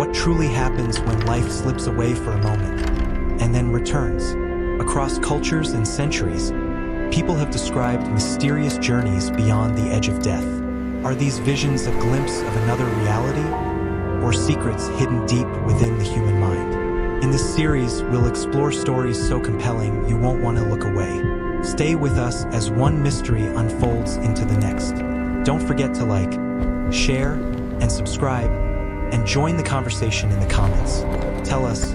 what truly happens when life slips away for a moment and then returns. Across cultures and centuries, people have described mysterious journeys beyond the edge of death. Are these visions a glimpse of another reality, or secrets hidden deep within the human mind? In this series, we'll explore stories so compelling you won't want to look away. Stay with us as one mystery unfolds into the next. Don't forget to like, share, and subscribe, and join the conversation in the comments. Tell us,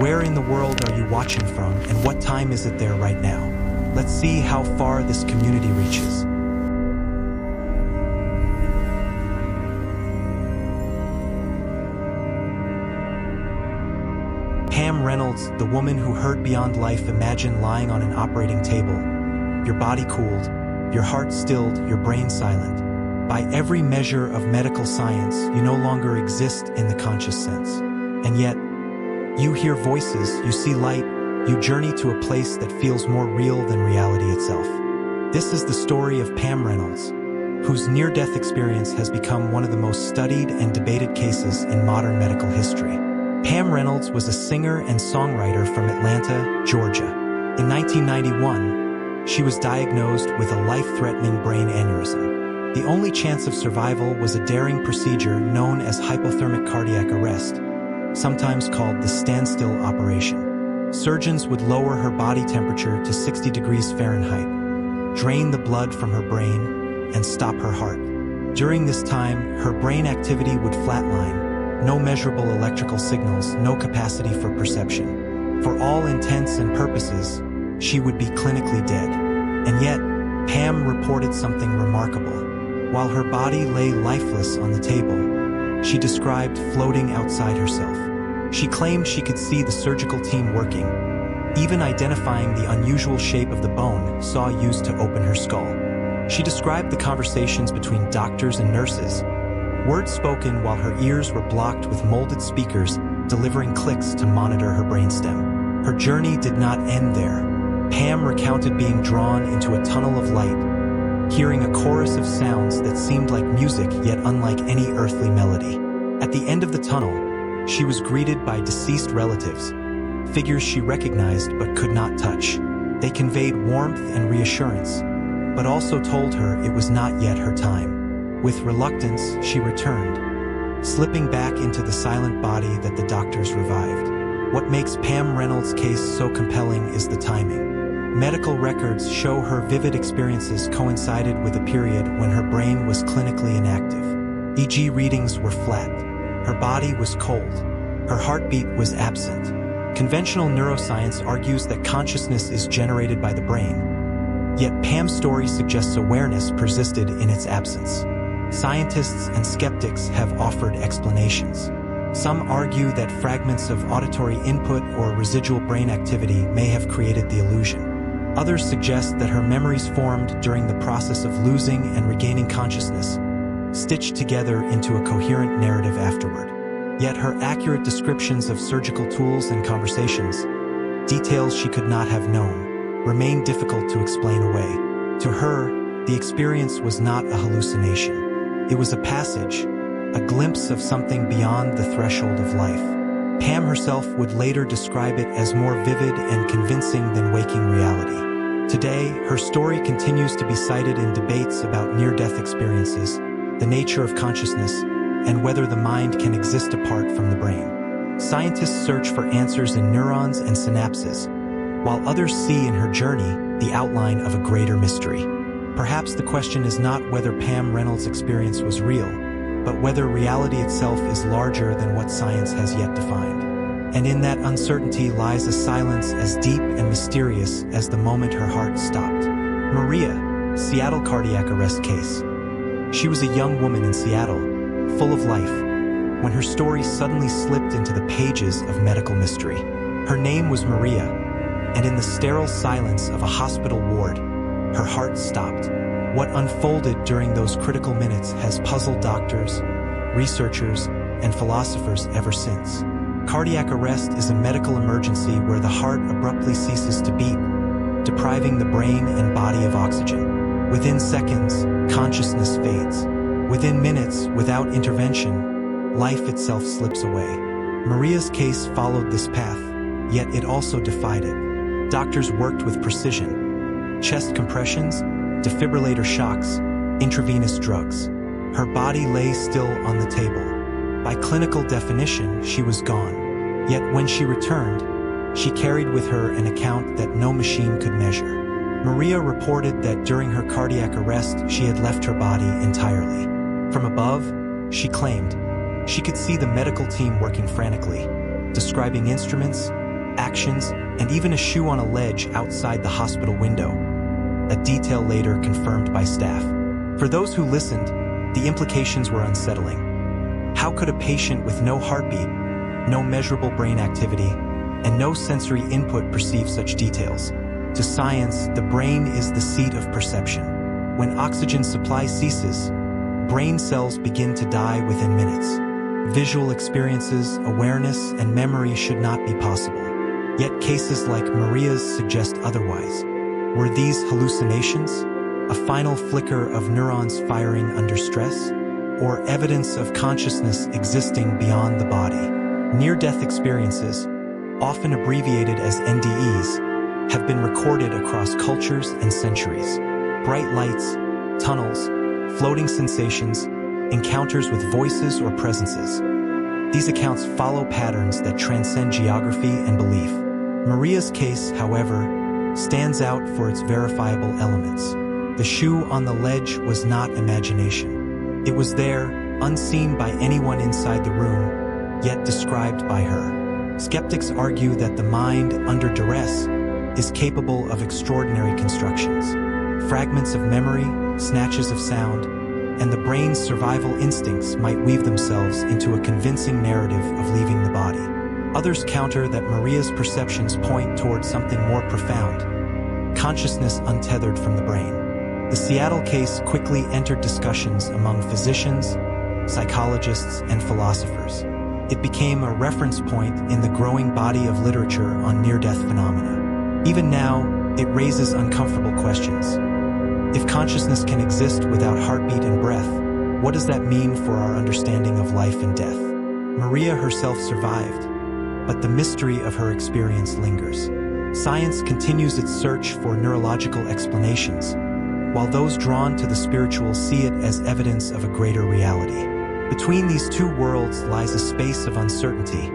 where in the world are you watching from, and what time is it there right now? Let's see how far this community reaches. Pam Reynolds, the woman who heard beyond life. Imagine lying on an operating table, your body cooled, your heart stilled, your brain silent. By every measure of medical science, you no longer exist in the conscious sense. And yet, you hear voices, you see light, you journey to a place that feels more real than reality itself. This is the story of Pam Reynolds, whose near-death experience has become one of the most studied and debated cases in modern medical history. Pam Reynolds was a singer and songwriter from Atlanta, Georgia. In 1991, she was diagnosed with a life-threatening brain aneurysm. The only chance of survival was a daring procedure known as hypothermic cardiac arrest, sometimes called the standstill operation. Surgeons would lower her body temperature to 60 degrees Fahrenheit, drain the blood from her brain, and stop her heart. During this time, her brain activity would flatline, no measurable electrical signals, no capacity for perception. For all intents and purposes, she would be clinically dead. And yet, Pam reported something remarkable. While her body lay lifeless on the table, she described floating outside herself. She claimed she could see the surgical team working, even identifying the unusual shape of the bone saw used to open her skull. She described the conversations between doctors and nurses, words spoken while her ears were blocked with molded speakers delivering clicks to monitor her brainstem. Her journey did not end there. Pam recounted being drawn into a tunnel of light, hearing a chorus of sounds that seemed like music yet unlike any earthly melody. At the end of the tunnel, she was greeted by deceased relatives, figures she recognized but could not touch. They conveyed warmth and reassurance, but also told her it was not yet her time. With reluctance, she returned, slipping back into the silent body that the doctors revived. What makes Pam Reynolds' case so compelling is the timing. Medical records show her vivid experiences coincided with a period when her brain was clinically inactive. EEG readings were flat. Her body was cold. Her heartbeat was absent. Conventional neuroscience argues that consciousness is generated by the brain. Yet Pam's story suggests awareness persisted in its absence. Scientists and skeptics have offered explanations. Some argue that fragments of auditory input or residual brain activity may have created the illusion. Others suggest that her memories formed during the process of losing and regaining consciousness, stitched together into a coherent narrative afterward. Yet her accurate descriptions of surgical tools and conversations, details she could not have known, remain difficult to explain away. To her, the experience was not a hallucination. It was a passage, a glimpse of something beyond the threshold of life. Pam herself would later describe it as more vivid and convincing than waking reality. Today, her story continues to be cited in debates about near-death experiences, the nature of consciousness, and whether the mind can exist apart from the brain. Scientists search for answers in neurons and synapses, while others see in her journey the outline of a greater mystery. Perhaps the question is not whether Pam Reynolds' experience was real, but whether reality itself is larger than what science has yet defined. And in that uncertainty lies a silence as deep and mysterious as the moment her heart stopped. Maria, Seattle cardiac arrest case. She was a young woman in Seattle, full of life, when her story suddenly slipped into the pages of medical mystery. Her name was Maria, and in the sterile silence of a hospital ward, her heart stopped. What unfolded during those critical minutes has puzzled doctors, researchers, and philosophers ever since. Cardiac arrest is a medical emergency where the heart abruptly ceases to beat, depriving the brain and body of oxygen. Within seconds, consciousness fades. Within minutes, without intervention, life itself slips away. Maria's case followed this path, yet it also defied it. Doctors worked with precision. Chest compressions, defibrillator shocks, intravenous drugs. Her body lay still on the table. By clinical definition, she was gone. Yet when she returned, she carried with her an account that no machine could measure. Maria reported that during her cardiac arrest, she had left her body entirely. From above, she claimed, she could see the medical team working frantically, describing instruments, actions, and even a shoe on a ledge outside the hospital window, a detail later confirmed by staff. For those who listened, the implications were unsettling. How could a patient with no heartbeat, no measurable brain activity, and no sensory input perceive such details? To science, the brain is the seat of perception. When oxygen supply ceases, brain cells begin to die within minutes. Visual experiences, awareness, and memory should not be possible. Yet cases like Maria's suggest otherwise. Were these hallucinations? A final flicker of neurons firing under stress? Or evidence of consciousness existing beyond the body? Near-death experiences, often abbreviated as NDEs, have been recorded across cultures and centuries. Bright lights, tunnels, floating sensations, encounters with voices or presences. These accounts follow patterns that transcend geography and belief. Maria's case, however, stands out for its verifiable elements. The shoe on the ledge was not imagination. It was there, unseen by anyone inside the room, yet described by her. Skeptics argue that the mind, under duress, is capable of extraordinary constructions. Fragments of memory, snatches of sound, and the brain's survival instincts might weave themselves into a convincing narrative of leaving the body. Others counter that Maria's perceptions point toward something more profound, consciousness untethered from the brain. The Seattle case quickly entered discussions among physicians, psychologists, and philosophers. It became a reference point in the growing body of literature on near-death phenomena. Even now, it raises uncomfortable questions. If consciousness can exist without heartbeat and breath, what does that mean for our understanding of life and death? Maria herself survived, but the mystery of her experience lingers. Science continues its search for neurological explanations, while those drawn to the spiritual see it as evidence of a greater reality. Between these two worlds lies a space of uncertainty,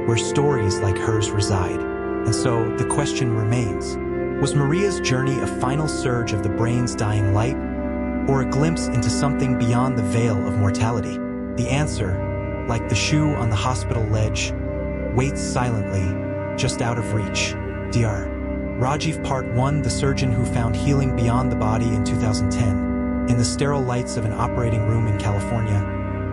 where stories like hers reside. And so, the question remains, was Maria's journey a final surge of the brain's dying light, or a glimpse into something beyond the veil of mortality? The answer, like the shoe on the hospital ledge, waits silently, just out of reach. Dr. Rajiv Part 1, the surgeon who found healing beyond the body in 2010. In the sterile lights of an operating room in California,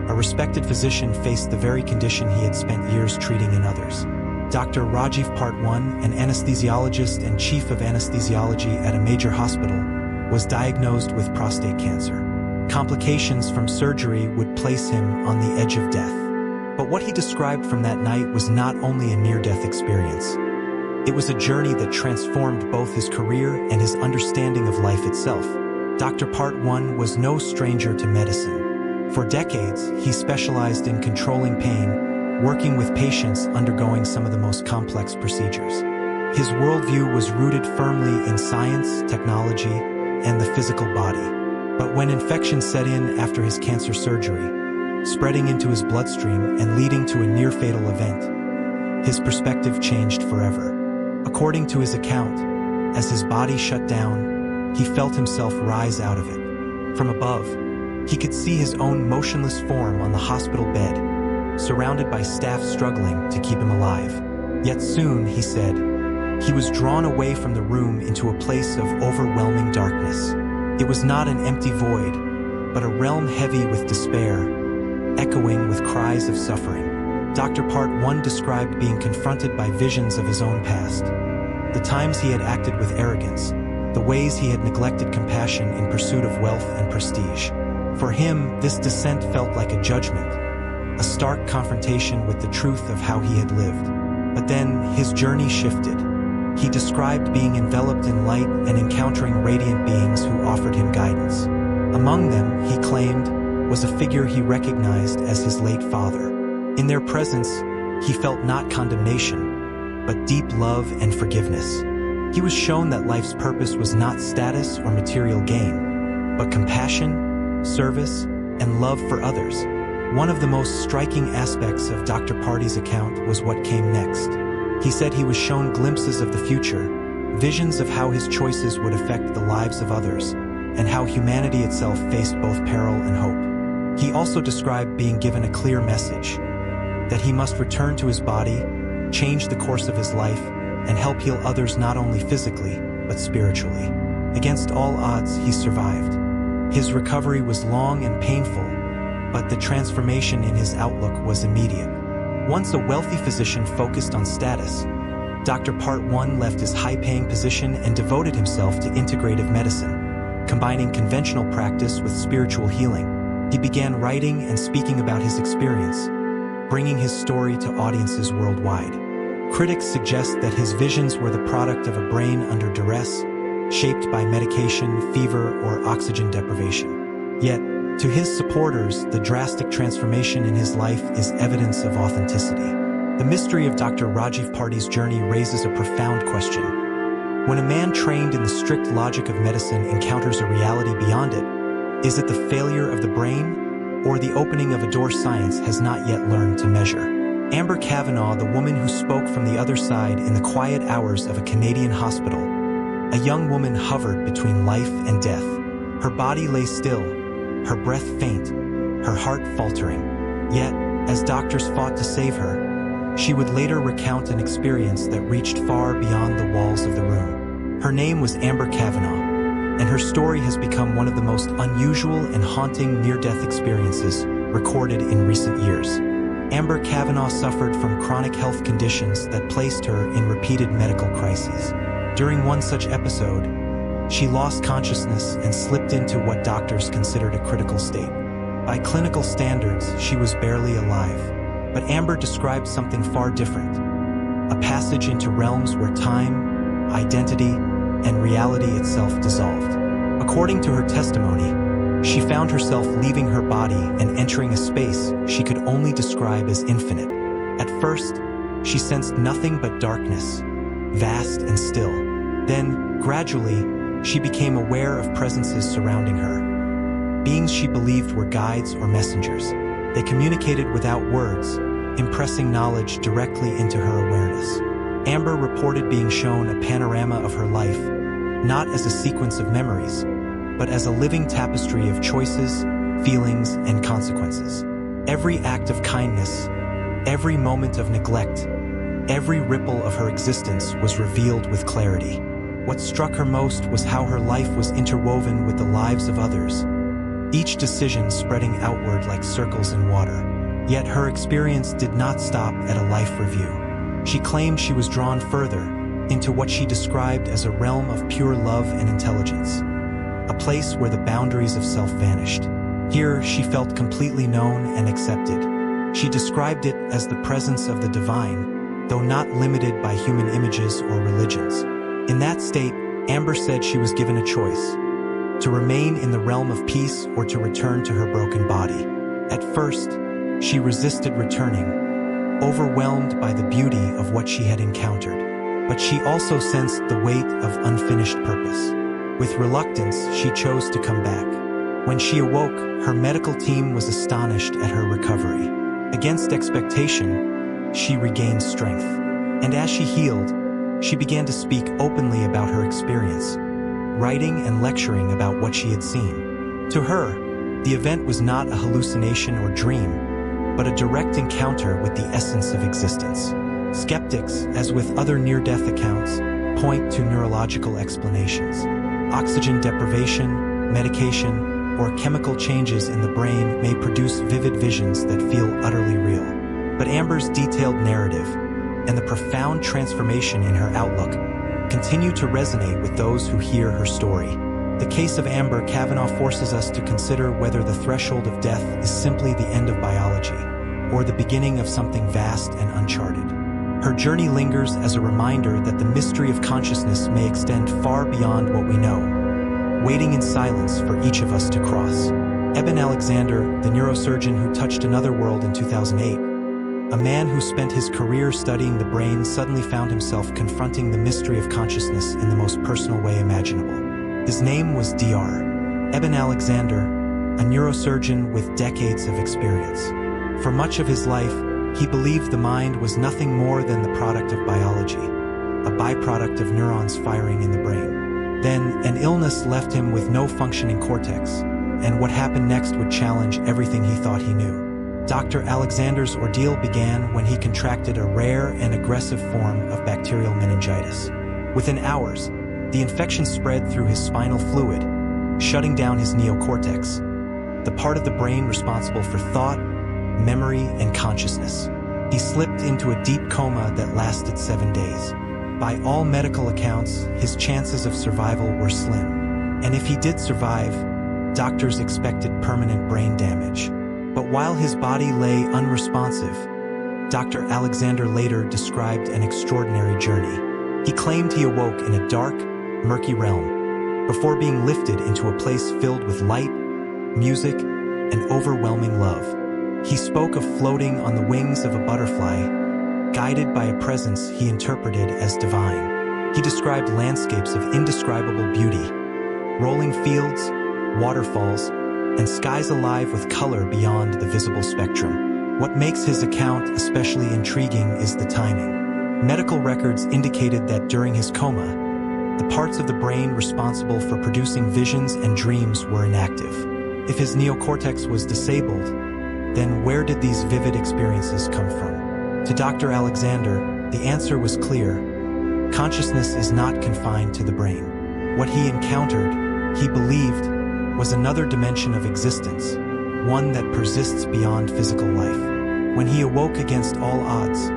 a respected physician faced the very condition he had spent years treating in others. Dr. Rajiv Part 1, an anesthesiologist and chief of anesthesiology at a major hospital, was diagnosed with prostate cancer. Complications from surgery would place him on the edge of death. But what he described from that night was not only a near-death experience. It was a journey that transformed both his career and his understanding of life itself. Dr. Part 1 was no stranger to medicine. For decades, he specialized in controlling pain, working with patients undergoing some of the most complex procedures. His worldview was rooted firmly in science, technology, and the physical body. But when infection set in after his cancer surgery, spreading into his bloodstream and leading to a near-fatal event, his perspective changed forever. According to his account, as his body shut down, he felt himself rise out of it. From above, he could see his own motionless form on the hospital bed, surrounded by staff struggling to keep him alive. Yet soon, he said, he was drawn away from the room into a place of overwhelming darkness. It was not an empty void, but a realm heavy with despair, echoing with cries of suffering. Dr. Part 1 described being confronted by visions of his own past, the times he had acted with arrogance, the ways he had neglected compassion in pursuit of wealth and prestige. For him, this descent felt like a judgment, a stark confrontation with the truth of how he had lived. But then, his journey shifted. He described being enveloped in light and encountering radiant beings who offered him guidance. Among them, he claimed, was a figure he recognized as his late father. In their presence, he felt not condemnation, but deep love and forgiveness. He was shown that life's purpose was not status or material gain, but compassion, service, and love for others. One of the most striking aspects of Dr. Party's account was what came next. He said he was shown glimpses of the future, visions of how his choices would affect the lives of others, and how humanity itself faced both peril and hope. He also described being given a clear message, that he must return to his body, change the course of his life, and help heal others not only physically, but spiritually. Against all odds, he survived. His recovery was long and painful, but the transformation in his outlook was immediate. Once a wealthy physician focused on status, Dr. Part 1 left his high-paying position and devoted himself to integrative medicine, combining conventional practice with spiritual healing. He began writing and speaking about his experience, bringing his story to audiences worldwide. Critics suggest that his visions were the product of a brain under duress, shaped by medication, fever, or oxygen deprivation. Yet, to his supporters, the drastic transformation in his life is evidence of authenticity. The mystery of Dr. Rajiv Party's journey raises a profound question. When a man trained in the strict logic of medicine encounters a reality beyond it, is it the failure of the brain, or the opening of a door science has not yet learned to measure? Amber Cavanaugh, the woman who spoke from the other side in the quiet hours of a Canadian hospital, a young woman hovered between life and death. Her body lay still, her breath faint, her heart faltering. Yet, as doctors fought to save her, she would later recount an experience that reached far beyond the walls of the room. Her name was Amber Cavanaugh, and her story has become one of the most unusual and haunting near-death experiences recorded in recent years. Amber Cavanaugh suffered from chronic health conditions that placed her in repeated medical crises. During one such episode, she lost consciousness and slipped into what doctors considered a critical state. By clinical standards, she was barely alive. But Amber described something far different, a passage into realms where time, identity, and reality itself dissolved. According to her testimony, she found herself leaving her body and entering a space she could only describe as infinite. At first, she sensed nothing but darkness, vast and still. Then, gradually, she became aware of presences surrounding her, beings she believed were guides or messengers. They communicated without words, impressing knowledge directly into her awareness. Amber reported being shown a panorama of her life, not as a sequence of memories, but as a living tapestry of choices, feelings, and consequences. Every act of kindness, every moment of neglect, every ripple of her existence was revealed with clarity. What struck her most was how her life was interwoven with the lives of others, each decision spreading outward like circles in water. Yet her experience did not stop at a life review. She claimed she was drawn further into what she described as a realm of pure love and intelligence, a place where the boundaries of self vanished. Here, she felt completely known and accepted. She described it as the presence of the divine, though not limited by human images or religions. In that state, Amber said she was given a choice: to remain in the realm of peace or to return to her broken body. At first, she resisted returning, overwhelmed by the beauty of what she had encountered. But she also sensed the weight of unfinished purpose. With reluctance, she chose to come back. When she awoke, her medical team was astonished at her recovery. Against expectation, she regained strength. And as she healed, she began to speak openly about her experience, writing and lecturing about what she had seen. To her, the event was not a hallucination or dream, but a direct encounter with the essence of existence. Skeptics, as with other near-death accounts, point to neurological explanations. Oxygen deprivation, medication, or chemical changes in the brain may produce vivid visions that feel utterly real. But Amber's detailed narrative and the profound transformation in her outlook continue to resonate with those who hear her story. The case of Amber Cavanaugh forces us to consider whether the threshold of death is simply the end of biology, or the beginning of something vast and uncharted. Her journey lingers as a reminder that the mystery of consciousness may extend far beyond what we know, waiting in silence for each of us to cross. Eben Alexander, the neurosurgeon who touched another world in 2008, A man who spent his career studying the brain suddenly found himself confronting the mystery of consciousness in the most personal way imaginable. His name was Dr. Eben Alexander, a neurosurgeon with decades of experience. For much of his life, he believed the mind was nothing more than the product of biology, a byproduct of neurons firing in the brain. Then, an illness left him with no functioning cortex, and what happened next would challenge everything he thought he knew. Dr. Alexander's ordeal began when he contracted a rare and aggressive form of bacterial meningitis. Within hours, the infection spread through his spinal fluid, shutting down his neocortex, the part of the brain responsible for thought, memory, and consciousness. He slipped into a deep coma that lasted 7 days. By all medical accounts, his chances of survival were slim. And if he did survive, doctors expected permanent brain damage. But while his body lay unresponsive, Dr. Alexander later described an extraordinary journey. He claimed he awoke in a dark, murky realm, before being lifted into a place filled with light, music, and overwhelming love. He spoke of floating on the wings of a butterfly, guided by a presence he interpreted as divine. He described landscapes of indescribable beauty, rolling fields, waterfalls, and skies alive with color beyond the visible spectrum. What makes his account especially intriguing is the timing. Medical records indicated that during his coma, the parts of the brain responsible for producing visions and dreams were inactive. If his neocortex was disabled, then where did these vivid experiences come from? To Dr. Alexander, the answer was clear. Consciousness is not confined to the brain. What he encountered, he believed, was another dimension of existence, one that persists beyond physical life. When he awoke against all odds,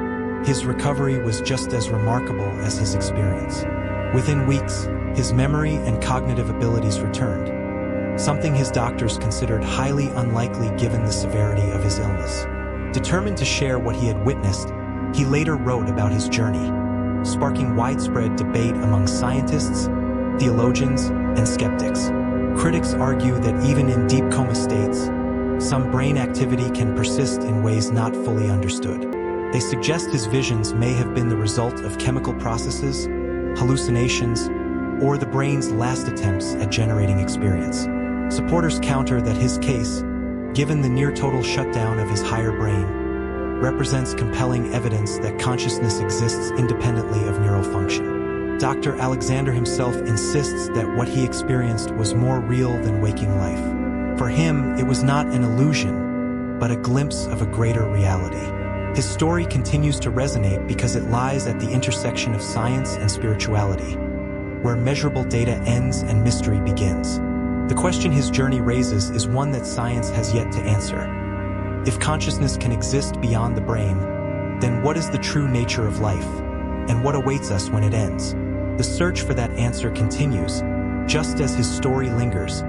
his recovery was just as remarkable as his experience. Within weeks, his memory and cognitive abilities returned, something his doctors considered highly unlikely given the severity of his illness. Determined to share what he had witnessed, he later wrote about his journey, sparking widespread debate among scientists, theologians, and skeptics. Critics argue that even in deep coma states, some brain activity can persist in ways not fully understood. They suggest his visions may have been the result of chemical processes, hallucinations, or the brain's last attempts at generating experience. Supporters counter that his case, given the near-total shutdown of his higher brain, represents compelling evidence that consciousness exists independently of neural function. Dr. Alexander himself insists that what he experienced was more real than waking life. For him, it was not an illusion, but a glimpse of a greater reality. His story continues to resonate because it lies at the intersection of science and spirituality, where measurable data ends and mystery begins. The question his journey raises is one that science has yet to answer. If consciousness can exist beyond the brain, then what is the true nature of life, and what awaits us when it ends? The search for that answer continues, just as his story lingers,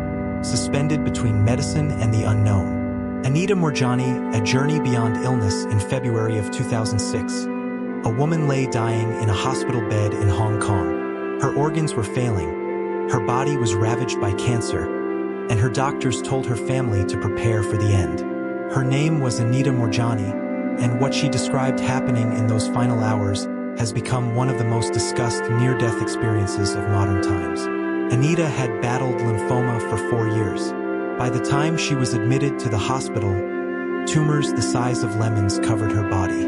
suspended between medicine and the unknown. Anita Moorjani, A Journey Beyond Illness in February of 2006. A woman lay dying in a hospital bed in Hong Kong. Her organs were failing, her body was ravaged by cancer, and her doctors told her family to prepare for the end. Her name was Anita Moorjani, and what she described happening in those final hours has become one of the most discussed near-death experiences of modern times. Anita had battled lymphoma for 4 years. By the time she was admitted to the hospital, tumors the size of lemons covered her body.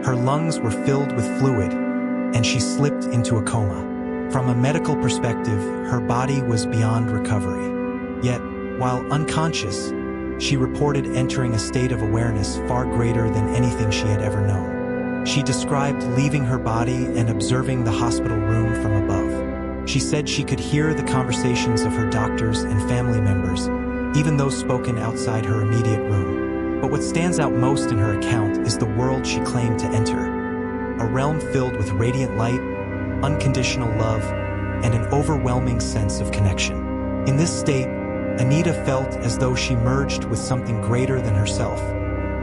Her lungs were filled with fluid, and she slipped into a coma. From a medical perspective, her body was beyond recovery. Yet, while unconscious, she reported entering a state of awareness far greater than anything she had ever known. She described leaving her body and observing the hospital room from above. She said she could hear the conversations of her doctors and family members, even those spoken outside her immediate room. But what stands out most in her account is the world she claimed to enter, a realm filled with radiant light, unconditional love, and an overwhelming sense of connection. In this state, Anita felt as though she merged with something greater than herself,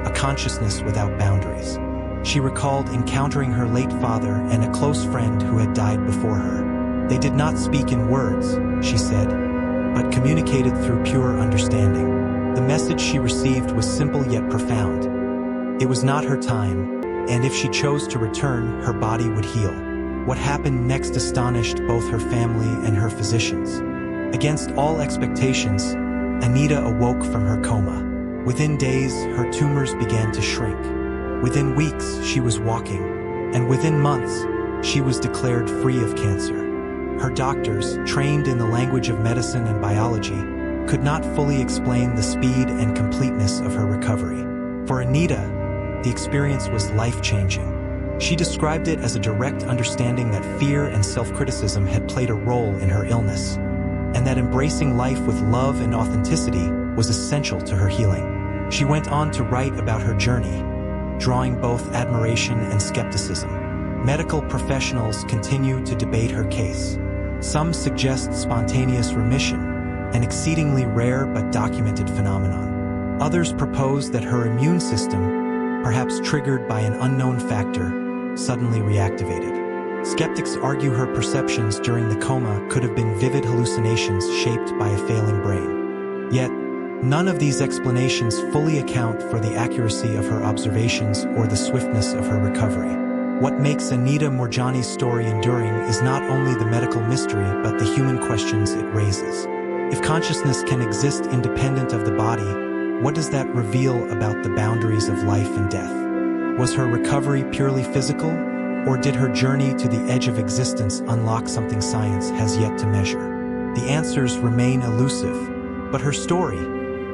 a consciousness without boundaries. She recalled encountering her late father and a close friend who had died before her. They did not speak in words, she said, but communicated through pure understanding. The message she received was simple yet profound. It was not her time, and if she chose to return, her body would heal. What happened next astonished both her family and her physicians. Against all expectations, Anita awoke from her coma. Within days, her tumors began to shrink. Within weeks, she was walking, and within months, she was declared free of cancer. Her doctors, trained in the language of medicine and biology, could not fully explain the speed and completeness of her recovery. For Anita, the experience was life-changing. She described it as a direct understanding that fear and self-criticism had played a role in her illness, and that embracing life with love and authenticity was essential to her healing. She went on to write about her journey, drawing both admiration and skepticism. Medical professionals continue to debate her case. Some suggest spontaneous remission, an exceedingly rare but documented phenomenon. Others propose that her immune system, perhaps triggered by an unknown factor, suddenly reactivated. Skeptics argue her perceptions during the coma could have been vivid hallucinations shaped by a failing brain. Yet, none of these explanations fully account for the accuracy of her observations or the swiftness of her recovery. What makes Anita Moorjani's story enduring is not only the medical mystery but the human questions it raises. If consciousness can exist independent of the body, what does that reveal about the boundaries of life and death? Was her recovery purely physical, or did her journey to the edge of existence unlock something science has yet to measure? The answers remain elusive, but her story,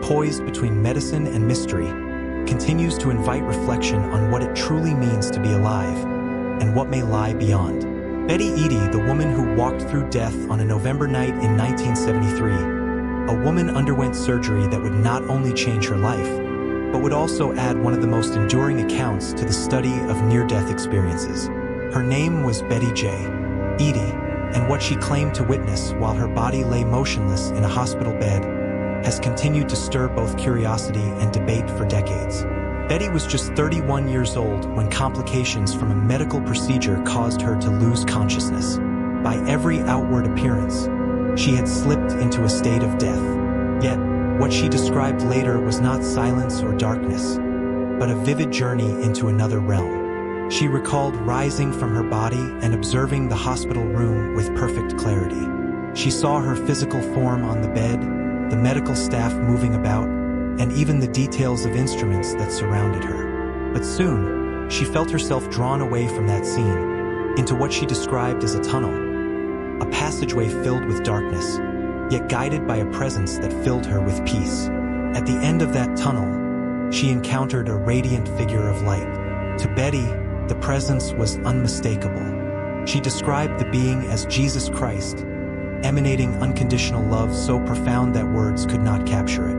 poised between medicine and mystery, continues to invite reflection on what it truly means to be alive and what may lie beyond. Betty Eadie, the woman who walked through death on a November night in 1973, a woman underwent surgery that would not only change her life, but would also add one of the most enduring accounts to the study of near-death experiences. Her name was Betty J. Eadie, and what she claimed to witness while her body lay motionless in a hospital bed has continued to stir both curiosity and debate for decades. Betty was just 31 years old when complications from a medical procedure caused her to lose consciousness. By every outward appearance, she had slipped into a state of death. Yet, what she described later was not silence or darkness, but a vivid journey into another realm. She recalled rising from her body and observing the hospital room with perfect clarity. She saw her physical form on the bed, the medical staff moving about, and even the details of instruments that surrounded her. But soon, she felt herself drawn away from that scene, into what she described as a tunnel, a passageway filled with darkness, yet guided by a presence that filled her with peace. At the end of that tunnel, she encountered a radiant figure of light. To Betty, the presence was unmistakable. She described the being as Jesus Christ, emanating unconditional love so profound that words could not capture it.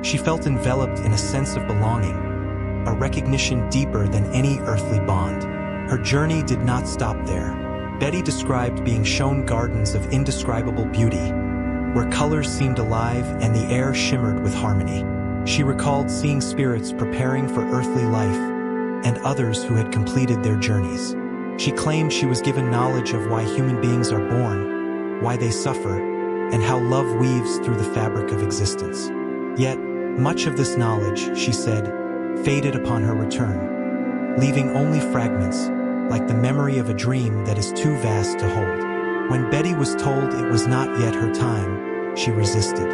She felt enveloped in a sense of belonging, a recognition deeper than any earthly bond. Her journey did not stop there. Betty described being shown gardens of indescribable beauty, where colors seemed alive and the air shimmered with harmony. She recalled seeing spirits preparing for earthly life and others who had completed their journeys. She claimed she was given knowledge of why human beings are born, why they suffer, and how love weaves through the fabric of existence. Yet, much of this knowledge, she said, faded upon her return, leaving only fragments, like the memory of a dream that is too vast to hold. When Betty was told it was not yet her time, she resisted.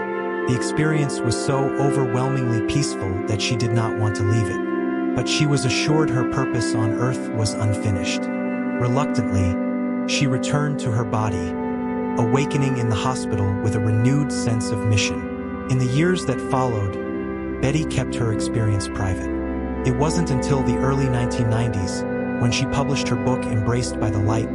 The experience was so overwhelmingly peaceful that she did not want to leave it. But she was assured her purpose on earth was unfinished. Reluctantly, she returned to her body, awakening in the hospital with a renewed sense of mission. In the years that followed, Betty kept her experience private. It wasn't until the early 1990s, when she published her book Embraced by the Light,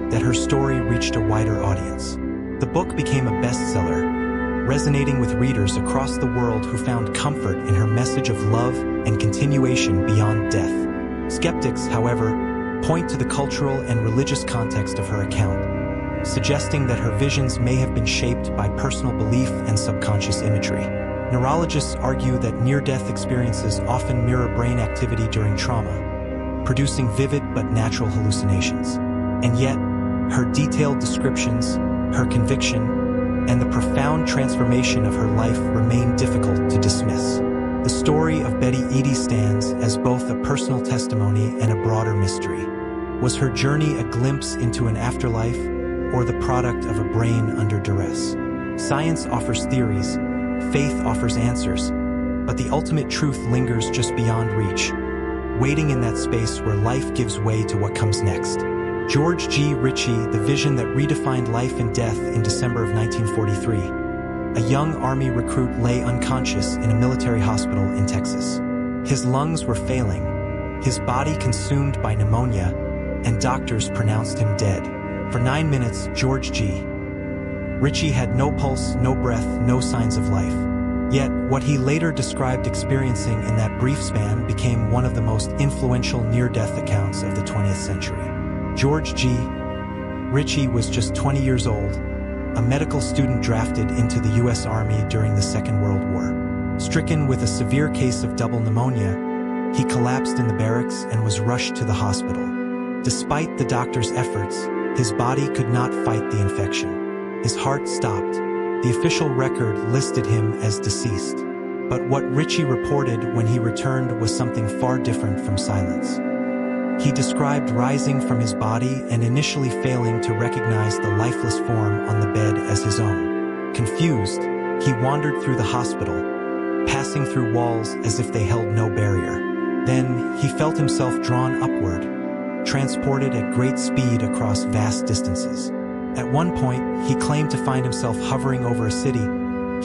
that her story reached a wider audience. The book became a bestseller, resonating with readers across the world who found comfort in her message of love and continuation beyond death. Skeptics, however, point to the cultural and religious context of her account, suggesting that her visions may have been shaped by personal belief and subconscious imagery. Neurologists argue that near-death experiences often mirror brain activity during trauma, producing vivid but natural hallucinations. And yet, her detailed descriptions, her conviction, and the profound transformation of her life remain difficult to dismiss. The story of Betty Eady stands as both a personal testimony and a broader mystery. Was her journey a glimpse into an afterlife, or the product of a brain under duress? Science offers theories, faith offers answers, but the ultimate truth lingers just beyond reach, waiting in that space where life gives way to what comes next. George G. Ritchie, the vision that redefined life and death in December of 1943. A young Army recruit lay unconscious in a military hospital in Texas. His lungs were failing, his body consumed by pneumonia, and doctors pronounced him dead. For 9 minutes, George G. Ritchie had no pulse, no breath, no signs of life. Yet, what he later described experiencing in that brief span became one of the most influential near-death accounts of the 20th century. George G. Ritchie was just 20 years old, a medical student drafted into the U.S. Army during the Second World War. Stricken with a severe case of double pneumonia, he collapsed in the barracks and was rushed to the hospital. Despite the doctor's efforts, his body could not fight the infection. His heart stopped. The official record listed him as deceased. But what Ritchie reported when he returned was something far different from silence. He described rising from his body and initially failing to recognize the lifeless form on the bed as his own. Confused, he wandered through the hospital, passing through walls as if they held no barrier. Then, he felt himself drawn upward, transported at great speed across vast distances. At one point, he claimed to find himself hovering over a city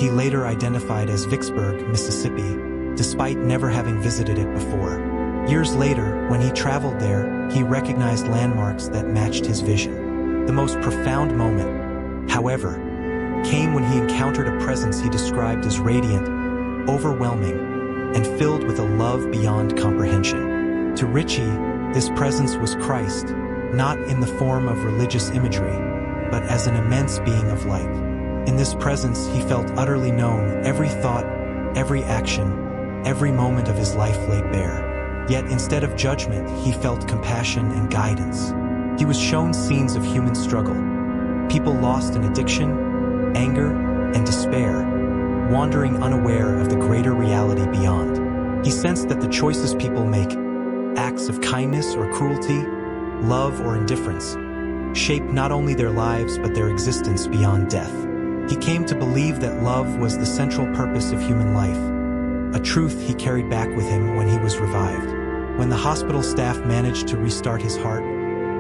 he later identified as Vicksburg, Mississippi, despite never having visited it before. Years later, when he traveled there, he recognized landmarks that matched his vision. The most profound moment, however, came when he encountered a presence he described as radiant, overwhelming, and filled with a love beyond comprehension. To Ritchie, this presence was Christ, not in the form of religious imagery, but as an immense being of light. In this presence, he felt utterly known. Every thought, every action, every moment of his life laid bare. Yet instead of judgment, he felt compassion and guidance. He was shown scenes of human struggle, people lost in addiction, anger, and despair, wandering unaware of the greater reality beyond. He sensed that the choices people make, acts of kindness or cruelty, love or indifference, shape not only their lives but their existence beyond death. He came to believe that love was the central purpose of human life, a truth he carried back with him when he was revived. When the hospital staff managed to restart his heart,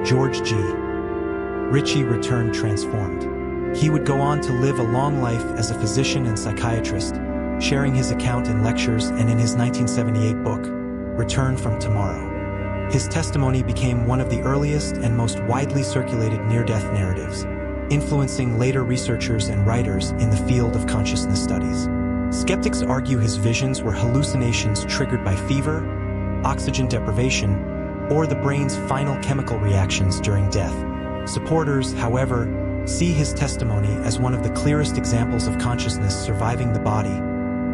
George G. Ritchie returned transformed. He would go on to live a long life as a physician and psychiatrist, sharing his account in lectures and in his 1978 book, Return from Tomorrow. His testimony became one of the earliest and most widely circulated near-death narratives, influencing later researchers and writers in the field of consciousness studies. Skeptics argue his visions were hallucinations triggered by fever, oxygen deprivation, or the brain's final chemical reactions during death. Supporters, however, see his testimony as one of the clearest examples of consciousness surviving the body,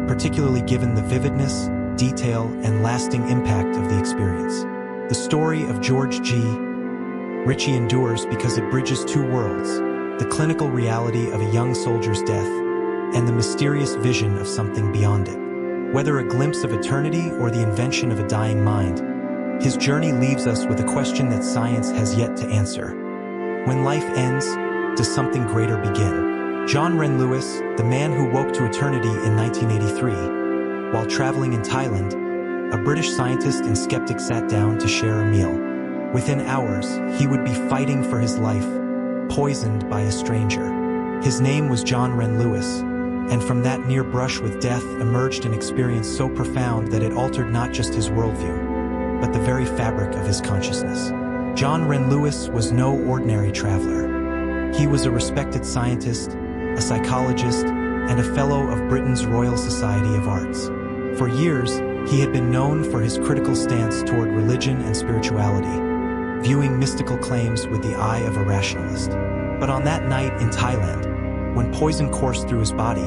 particularly given the vividness, detail, and lasting impact of the experience. The story of George G. Ritchie endures because it bridges two worlds, the clinical reality of a young soldier's death and the mysterious vision of something beyond it. Whether a glimpse of eternity or the invention of a dying mind, his journey leaves us with a question that science has yet to answer. When life ends, does something greater begin? John Ren Lewis, the man who woke to eternity in 1983, while traveling in Thailand, a British scientist and skeptic sat down to share a meal. Within hours, he would be fighting for his life, poisoned by a stranger. His name was John Ren Lewis, and from that near brush with death emerged an experience so profound that it altered not just his worldview, but the very fabric of his consciousness. John Ren Lewis was no ordinary traveler. He was a respected scientist, a psychologist, and a fellow of Britain's Royal Society of Arts. For years, he had been known for his critical stance toward religion and spirituality, viewing mystical claims with the eye of a rationalist. But on that night in Thailand, when poison coursed through his body,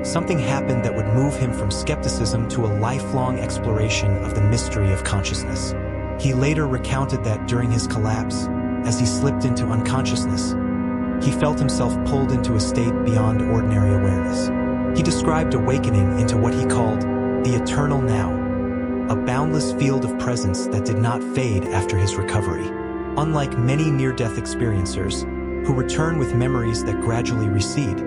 something happened that would move him from skepticism to a lifelong exploration of the mystery of consciousness. He later recounted that during his collapse, as he slipped into unconsciousness, he felt himself pulled into a state beyond ordinary awareness. He described awakening into what he called the eternal now, a boundless field of presence that did not fade after his recovery. Unlike many near-death experiencers, who return with memories that gradually recede,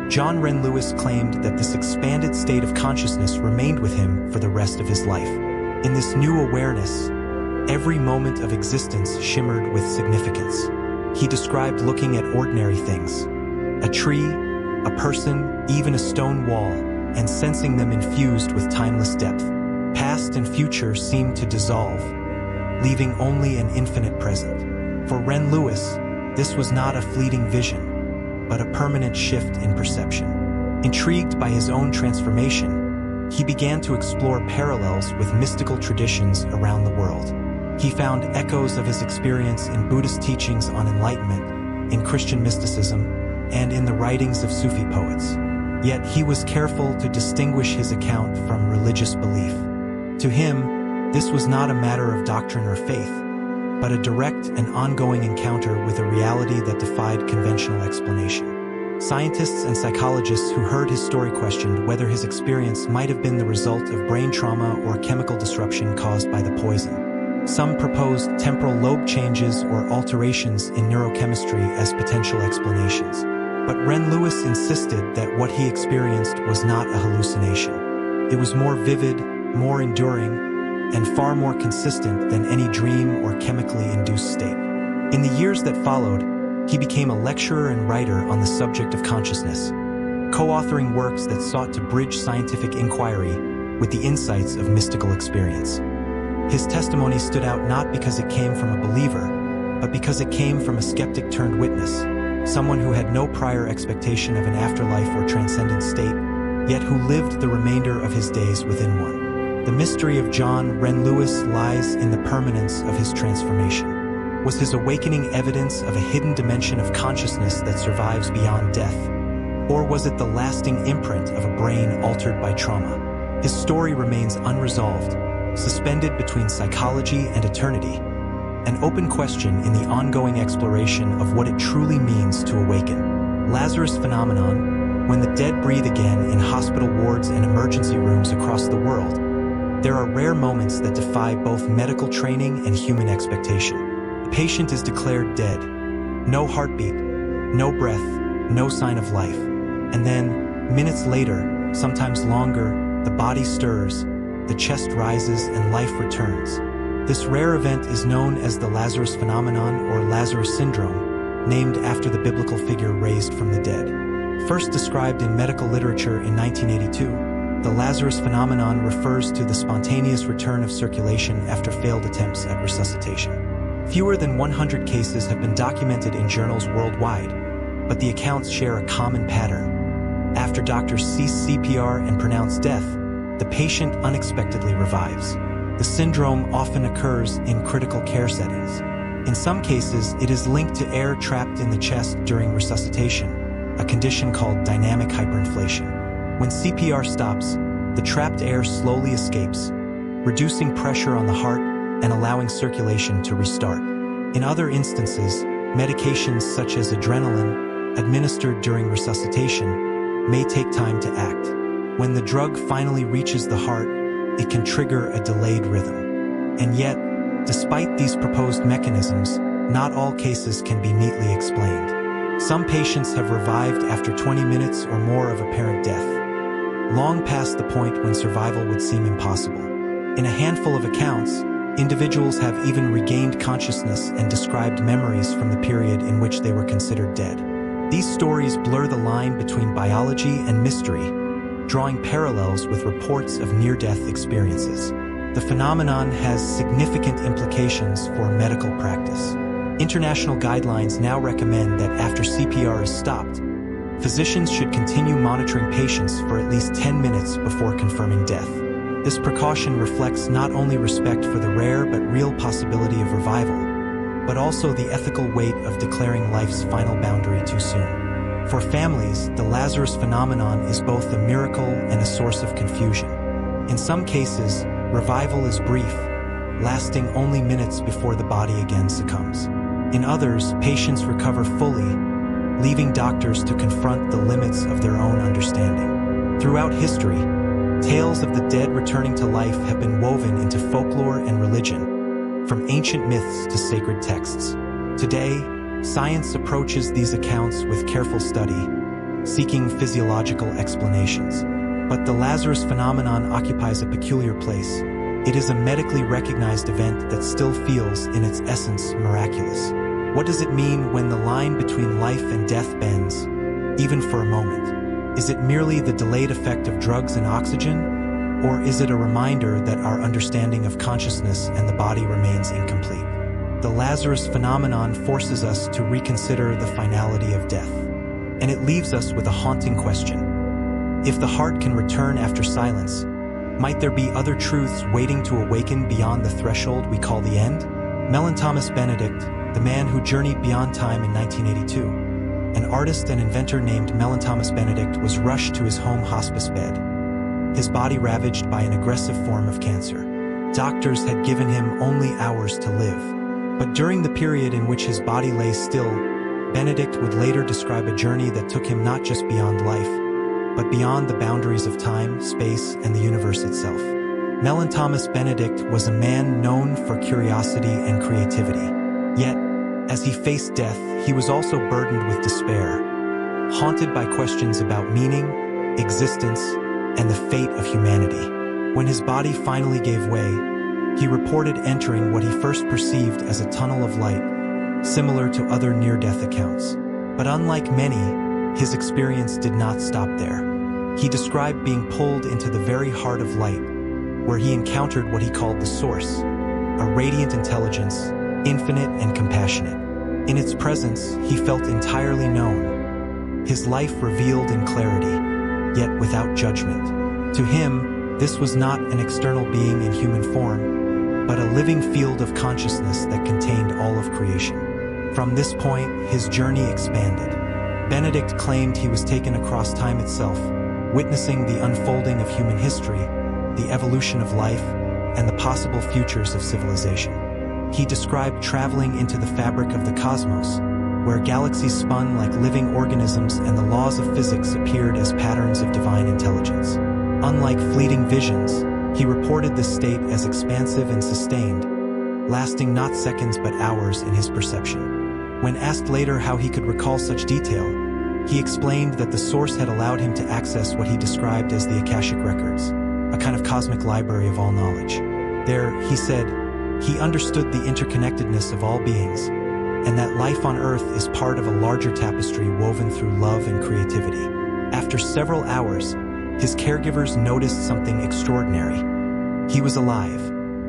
John Wren Lewis claimed that this expanded state of consciousness remained with him for the rest of his life. In this new awareness, every moment of existence shimmered with significance. He described looking at ordinary things, a tree, a person, even a stone wall, and sensing them infused with timeless depth. Past and future seemed to dissolve, leaving only an infinite present. For Wren Lewis, this was not a fleeting vision, but a permanent shift in perception. Intrigued by his own transformation, he began to explore parallels with mystical traditions around the world. He found echoes of his experience in Buddhist teachings on enlightenment, in Christian mysticism, and in the writings of Sufi poets. Yet he was careful to distinguish his account from religious belief. To him, this was not a matter of doctrine or faith, but a direct and ongoing encounter with a reality that defied conventional explanation. Scientists and psychologists who heard his story questioned whether his experience might have been the result of brain trauma or chemical disruption caused by the poison. Some proposed temporal lobe changes or alterations in neurochemistry as potential explanations. But Wren Lewis insisted that what he experienced was not a hallucination. It was more vivid, more enduring, and far more consistent than any dream or chemically induced state. In the years that followed, he became a lecturer and writer on the subject of consciousness, co-authoring works that sought to bridge scientific inquiry with the insights of mystical experience. His testimony stood out not because it came from a believer, but because it came from a skeptic turned witness, someone who had no prior expectation of an afterlife or transcendent state, yet who lived the remainder of his days within one. The mystery of John Wren Lewis lies in the permanence of his transformation. Was his awakening evidence of a hidden dimension of consciousness that survives beyond death? Or was it the lasting imprint of a brain altered by trauma? His story remains unresolved, suspended between psychology and eternity, an open question in the ongoing exploration of what it truly means to awaken. Lazarus phenomenon. When the dead breathe again in hospital wards and emergency rooms across the world, there are rare moments that defy both medical training and human expectation. The patient is declared dead. No heartbeat, no breath, no sign of life. And then, minutes later, sometimes longer, the body stirs, the chest rises, and life returns. This rare event is known as the Lazarus phenomenon or Lazarus syndrome, named after the biblical figure raised from the dead. First described in medical literature in 1982, the Lazarus phenomenon refers to the spontaneous return of circulation after failed attempts at resuscitation. Fewer than 100 cases have been documented in journals worldwide, but the accounts share a common pattern. After doctors cease CPR and pronounce death, the patient unexpectedly revives. The syndrome often occurs in critical care settings. In some cases, it is linked to air trapped in the chest during resuscitation, a condition called dynamic hyperinflation. When CPR stops, the trapped air slowly escapes, reducing pressure on the heart and allowing circulation to restart. In other instances, medications such as adrenaline, administered during resuscitation, may take time to act. When the drug finally reaches the heart, it can trigger a delayed rhythm. And yet, despite these proposed mechanisms, not all cases can be neatly explained. Some patients have revived after 20 minutes or more of apparent death, long past the point when survival would seem impossible. In a handful of accounts, individuals have even regained consciousness and described memories from the period in which they were considered dead. These stories blur the line between biology and mystery, drawing parallels with reports of near-death experiences. The phenomenon has significant implications for medical practice. International guidelines now recommend that after CPR is stopped, physicians should continue monitoring patients for at least 10 minutes before confirming death. This precaution reflects not only respect for the rare but real possibility of revival, but also the ethical weight of declaring life's final boundary too soon. For families, the Lazarus phenomenon is both a miracle and a source of confusion. In some cases, revival is brief, lasting only minutes before the body again succumbs. In others, patients recover fully, leaving doctors to confront the limits of their own understanding. Throughout history, Tales of the dead returning to life have been woven into folklore and religion, from ancient myths to sacred texts. Today, science approaches these accounts with careful study, seeking physiological explanations. But the Lazarus phenomenon occupies a peculiar place. It is a medically recognized event that still feels, in its essence, miraculous. What does it mean when the line between life and death bends, even for a moment? Is it merely the delayed effect of drugs and oxygen? Or is it a reminder that our understanding of consciousness and the body remains incomplete? The Lazarus phenomenon forces us to reconsider the finality of death. And it leaves us with a haunting question. If the heart can return after silence, might there be other truths waiting to awaken beyond the threshold we call the end? Thomas Benedict, the man who journeyed beyond time in 1982. An artist and inventor named Thomas Benedict was rushed to his home hospice bed, his body ravaged by an aggressive form of cancer. Doctors had given him only hours to live. But during the period in which his body lay still, Benedict would later describe a journey that took him not just beyond life, but beyond the boundaries of time, space, and the universe itself. Thomas Benedict was a man known for curiosity and creativity. Yet, as he faced death, he was also burdened with despair, haunted by questions about meaning, existence, and the fate of humanity. When his body finally gave way, he reported entering what he first perceived as a tunnel of light, similar to other near-death accounts. But unlike many, his experience did not stop there. He described being pulled into the very heart of light, where he encountered what he called the Source, a radiant intelligence, infinite and compassionate. In its presence, he felt entirely known, his life revealed in clarity, yet without judgment. To him, this was not an external being in human form, but a living field of consciousness that contained all of creation. From this point, his journey expanded. Benedict claimed he was taken across time itself, witnessing the unfolding of human history, the evolution of life, and the possible futures of civilization. He described traveling into the fabric of the cosmos, where galaxies spun like living organisms and the laws of physics appeared as patterns of divine intelligence. Unlike fleeting visions, he reported this state as expansive and sustained, lasting not seconds but hours in his perception. When asked later how he could recall such detail, he explained that the Source had allowed him to access what he described as the Akashic Records, a kind of cosmic library of all knowledge. There, he said, he understood the interconnectedness of all beings, and that life on Earth is part of a larger tapestry woven through love and creativity. After several hours, his caregivers noticed something extraordinary. He was alive.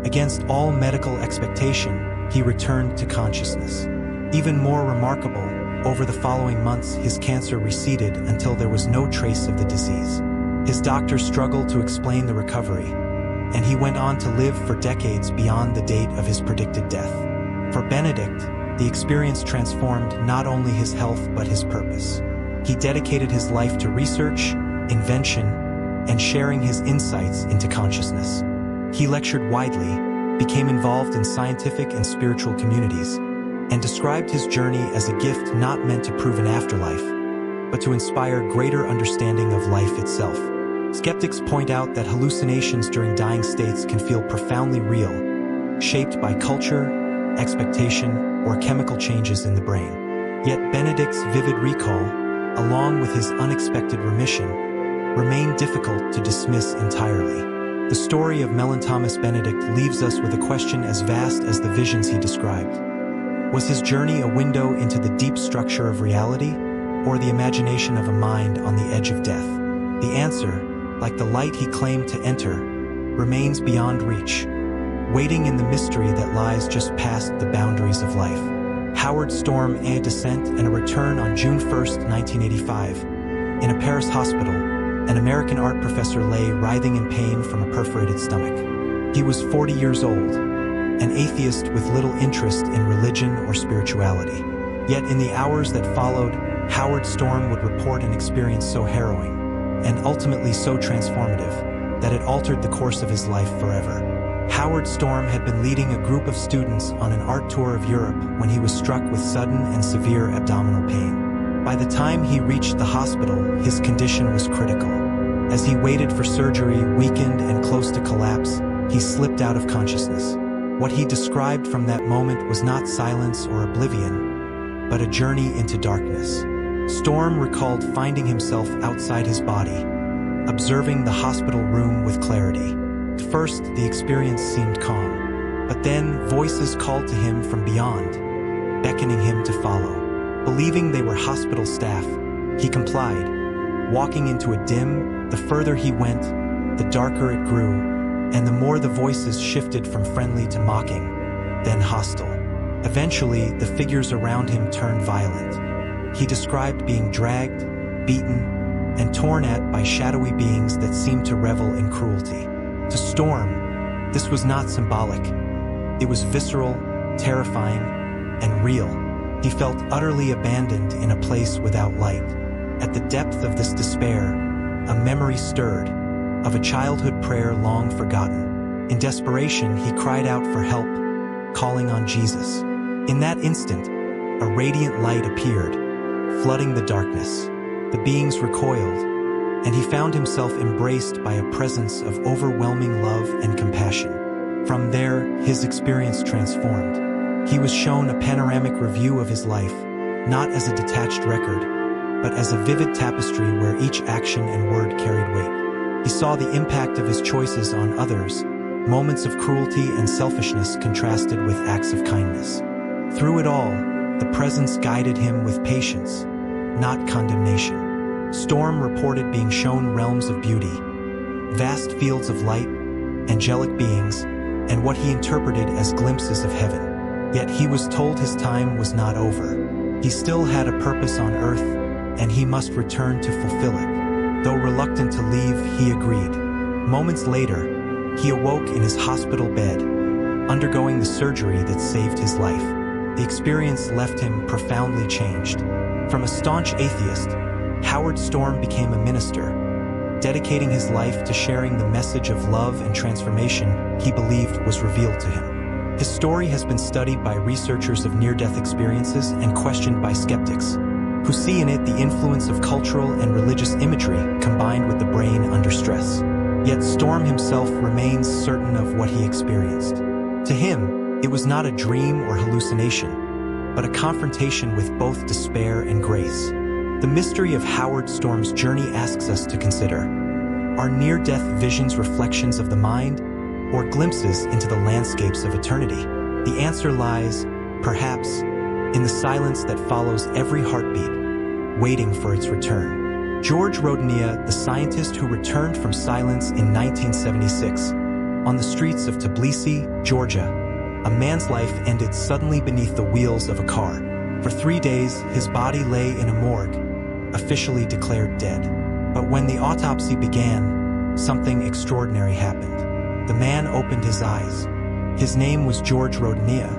Against all medical expectation, he returned to consciousness. Even more remarkable, over the following months, his cancer receded until there was no trace of the disease. His doctors struggled to explain the recovery, and he went on to live for decades beyond the date of his predicted death. For Benedict, the experience transformed not only his health but his purpose. He dedicated his life to research, invention, and sharing his insights into consciousness. He lectured widely, became involved in scientific and spiritual communities, and described his journey as a gift not meant to prove an afterlife, but to inspire greater understanding of life itself. Skeptics point out that hallucinations during dying states can feel profoundly real, shaped by culture, expectation, or chemical changes in the brain. Yet Benedict's vivid recall, along with his unexpected remission, remain difficult to dismiss entirely. The story of Thomas Benedict leaves us with a question as vast as the visions he described. Was his journey a window into the deep structure of reality, or the imagination of a mind on the edge of death? The answer, like the light he claimed to enter, remains beyond reach, waiting in the mystery that lies just past the boundaries of life. Howard Storm, a descent and a return on June 1, 1985. In a Paris hospital, an American art professor lay writhing in pain from a perforated stomach. He was 40 years old, an atheist with little interest in religion or spirituality. Yet in the hours that followed, Howard Storm would report an experience so harrowing, and ultimately so transformative, that it altered the course of his life forever. Howard Storm had been leading a group of students on an art tour of Europe when he was struck with sudden and severe abdominal pain. By the time he reached the hospital, his condition was critical. As he waited for surgery, weakened and close to collapse, he slipped out of consciousness. What he described from that moment was not silence or oblivion, but a journey into darkness. Storm recalled finding himself outside his body, observing the hospital room with clarity. At first, the experience seemed calm, but then voices called to him from beyond, beckoning him to follow. Believing they were hospital staff, he complied. Walking into a dim, the further he went, the darker it grew, and the more the voices shifted from friendly to mocking, then hostile. Eventually, the figures around him turned violent. He described being dragged, beaten, and torn at by shadowy beings that seemed to revel in cruelty. To Storm, this was not symbolic. It was visceral, terrifying, and real. He felt utterly abandoned in a place without light. At the depth of this despair, a memory stirred, of a childhood prayer long forgotten. In desperation, he cried out for help, calling on Jesus. In that instant, a radiant light appeared, flooding the darkness. The beings recoiled, and he found himself embraced by a presence of overwhelming love and compassion. From there, his experience transformed. He was shown a panoramic review of his life, not as a detached record, but as a vivid tapestry where each action and word carried weight. He saw the impact of his choices on others, moments of cruelty and selfishness contrasted with acts of kindness. Through it all, the presence guided him with patience, not condemnation. Storm reported being shown realms of beauty, vast fields of light, angelic beings, and what he interpreted as glimpses of heaven. Yet he was told his time was not over. He still had a purpose on earth, and he must return to fulfill it. Though reluctant to leave, he agreed. Moments later, he awoke in his hospital bed, undergoing the surgery that saved his life. The experience left him profoundly changed. From a staunch atheist, Howard Storm became a minister, dedicating his life to sharing the message of love and transformation he believed was revealed to him. His story has been studied by researchers of near-death experiences and questioned by skeptics, who see in it the influence of cultural and religious imagery combined with the brain under stress. Yet Storm himself remains certain of what he experienced. To him, it was not a dream or hallucination, but a confrontation with both despair and grace. The mystery of Howard Storm's journey asks us to consider: are near-death visions reflections of the mind, or glimpses into the landscapes of eternity? The answer lies, perhaps, in the silence that follows every heartbeat, waiting for its return. George Rodania, the scientist who returned from silence in 1976, on the streets of Tbilisi, Georgia, a man's life ended suddenly beneath the wheels of a car. For 3 days, his body lay in a morgue, officially declared dead. But when the autopsy began, something extraordinary happened. The man opened his eyes. His name was George Rodania,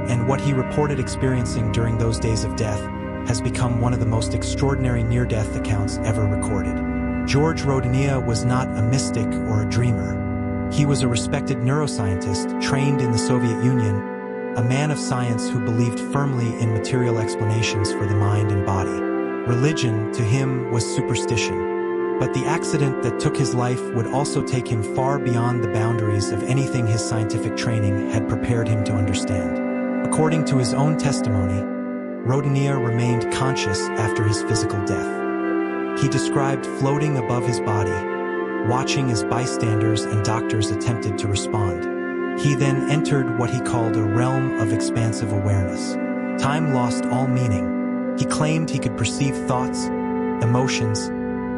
and what he reported experiencing during those days of death has become one of the most extraordinary near-death accounts ever recorded. George Rodania was not a mystic or a dreamer. He was a respected neuroscientist trained in the Soviet Union, a man of science who believed firmly in material explanations for the mind and body. Religion, to him, was superstition. But the accident that took his life would also take him far beyond the boundaries of anything his scientific training had prepared him to understand. According to his own testimony, Rodania remained conscious after his physical death. He described floating above his body, watching as bystanders and doctors attempted to respond. He then entered what he called a realm of expansive awareness. Time lost all meaning. He claimed he could perceive thoughts, emotions,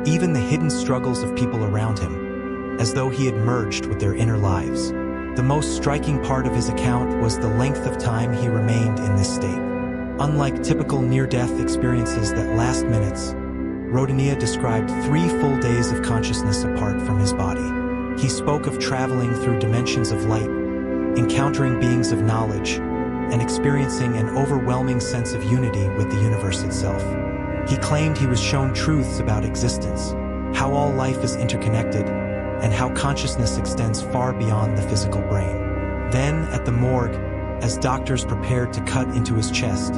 even the hidden struggles of people around him, as though he had merged with their inner lives. The most striking part of his account was the length of time he remained in this state. Unlike typical near-death experiences that last minutes, Rodania described 3 full days of consciousness apart from his body. He spoke of traveling through dimensions of light, encountering beings of knowledge, and experiencing an overwhelming sense of unity with the universe itself. He claimed he was shown truths about existence, how all life is interconnected, and how consciousness extends far beyond the physical brain. Then, at the morgue, as doctors prepared to cut into his chest,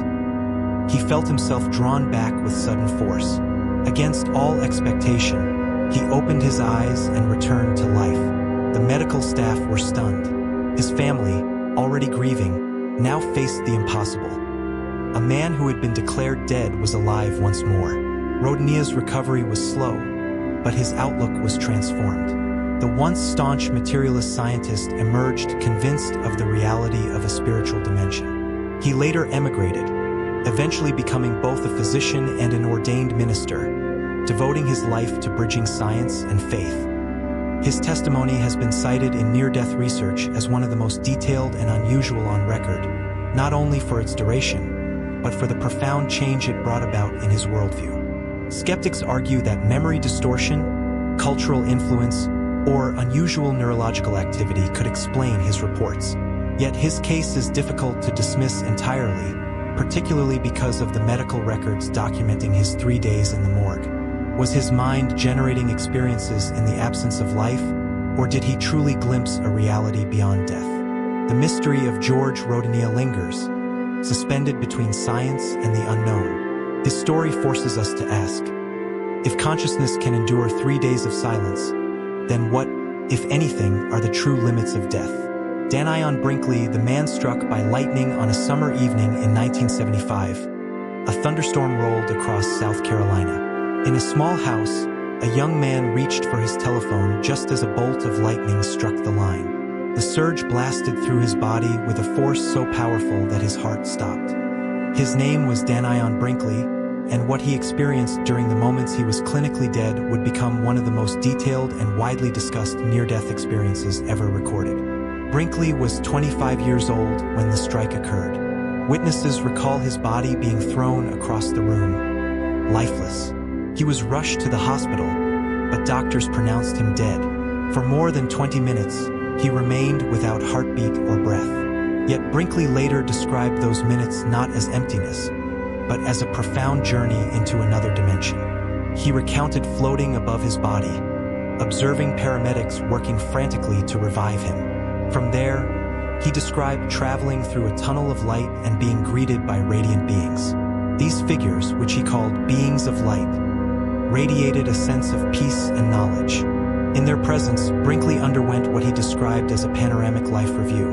he felt himself drawn back with sudden force. Against all expectation, He opened his eyes and returned to life. The medical staff were stunned. His family, already grieving, now faced the impossible. A man who had been declared dead was alive once more. Rodinia's recovery was slow, but his outlook was transformed. The once staunch materialist scientist emerged convinced of the reality of a spiritual dimension. He later emigrated, eventually becoming both a physician and an ordained minister, devoting his life to bridging science and faith. His testimony has been cited in near-death research as one of the most detailed and unusual on record, not only for its duration, but for the profound change it brought about in his worldview. Skeptics argue that memory distortion, cultural influence, or unusual neurological activity could explain his reports. Yet his case is difficult to dismiss entirely, particularly because of the medical records documenting his 3 days in the morgue. Was his mind generating experiences in the absence of life, or did he truly glimpse a reality beyond death? The mystery of George Rodinia lingers, suspended between science and the unknown. This story forces us to ask, if consciousness can endure 3 days of silence, then what, if anything, are the true limits of death? Danion Brinkley, the man struck by lightning on a summer evening in 1975. A thunderstorm rolled across South Carolina. In a small house, a young man reached for his telephone just as a bolt of lightning struck the line. The surge blasted through his body with a force so powerful that his heart stopped. His name was Danion Brinkley, and what he experienced during the moments he was clinically dead would become one of the most detailed and widely discussed near-death experiences ever recorded. Brinkley was 25 years old when the strike occurred. Witnesses recall his body being thrown across the room, lifeless. He was rushed to the hospital, but doctors pronounced him dead. For more than 20 minutes, he remained without heartbeat or breath. Yet Brinkley later described those minutes not as emptiness, but as a profound journey into another dimension. He recounted floating above his body, observing paramedics working frantically to revive him. From there, he described traveling through a tunnel of light and being greeted by radiant beings. These figures, which he called beings of light, radiated a sense of peace and knowledge. In their presence, Brinkley underwent what he described as a panoramic life review,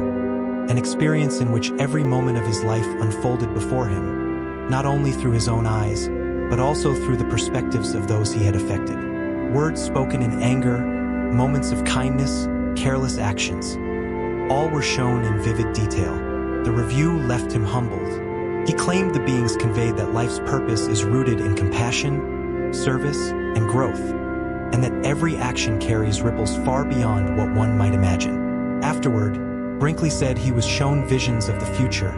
an experience in which every moment of his life unfolded before him, not only through his own eyes, but also through the perspectives of those he had affected. Words spoken in anger, moments of kindness, careless actions, all were shown in vivid detail. The review left him humbled. He claimed the beings conveyed that life's purpose is rooted in compassion, service, and growth, and that every action carries ripples far beyond what one might imagine. Afterward, Brinkley said he was shown visions of the future,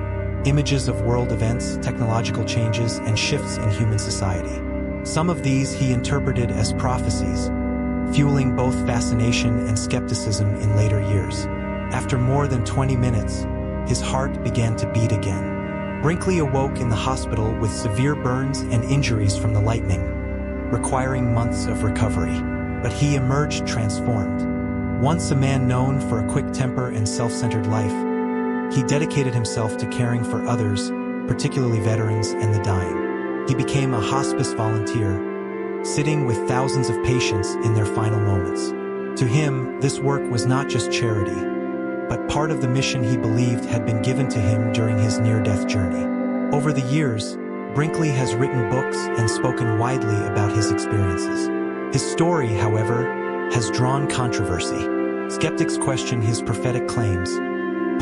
images of world events, technological changes, and shifts in human society. Some of these he interpreted as prophecies, fueling both fascination and skepticism in later years. After more than 20 minutes, his heart began to beat again. Brinkley awoke in the hospital with severe burns and injuries from the lightning, requiring months of recovery, but he emerged transformed. Once a man known for a quick temper and self-centered life, he dedicated himself to caring for others, particularly veterans and the dying. He became a hospice volunteer, sitting with thousands of patients in their final moments. To him, this work was not just charity, but part of the mission he believed had been given to him during his near-death journey. Over the years, Brinkley has written books and spoken widely about his experiences. His story, however, has drawn controversy. Skeptics question his prophetic claims,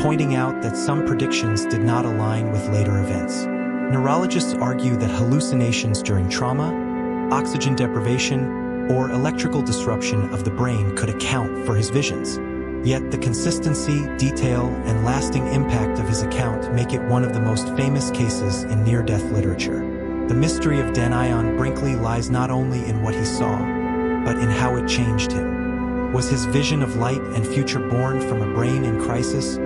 pointing out that some predictions did not align with later events. Neurologists argue that hallucinations during trauma, oxygen deprivation, or electrical disruption of the brain could account for his visions. Yet the consistency, detail, and lasting impact of his account make it one of the most famous cases in near-death literature. The mystery of Danion Brinkley lies not only in what he saw, but in how it changed him. Was his vision of light and future born from a brain in crisis,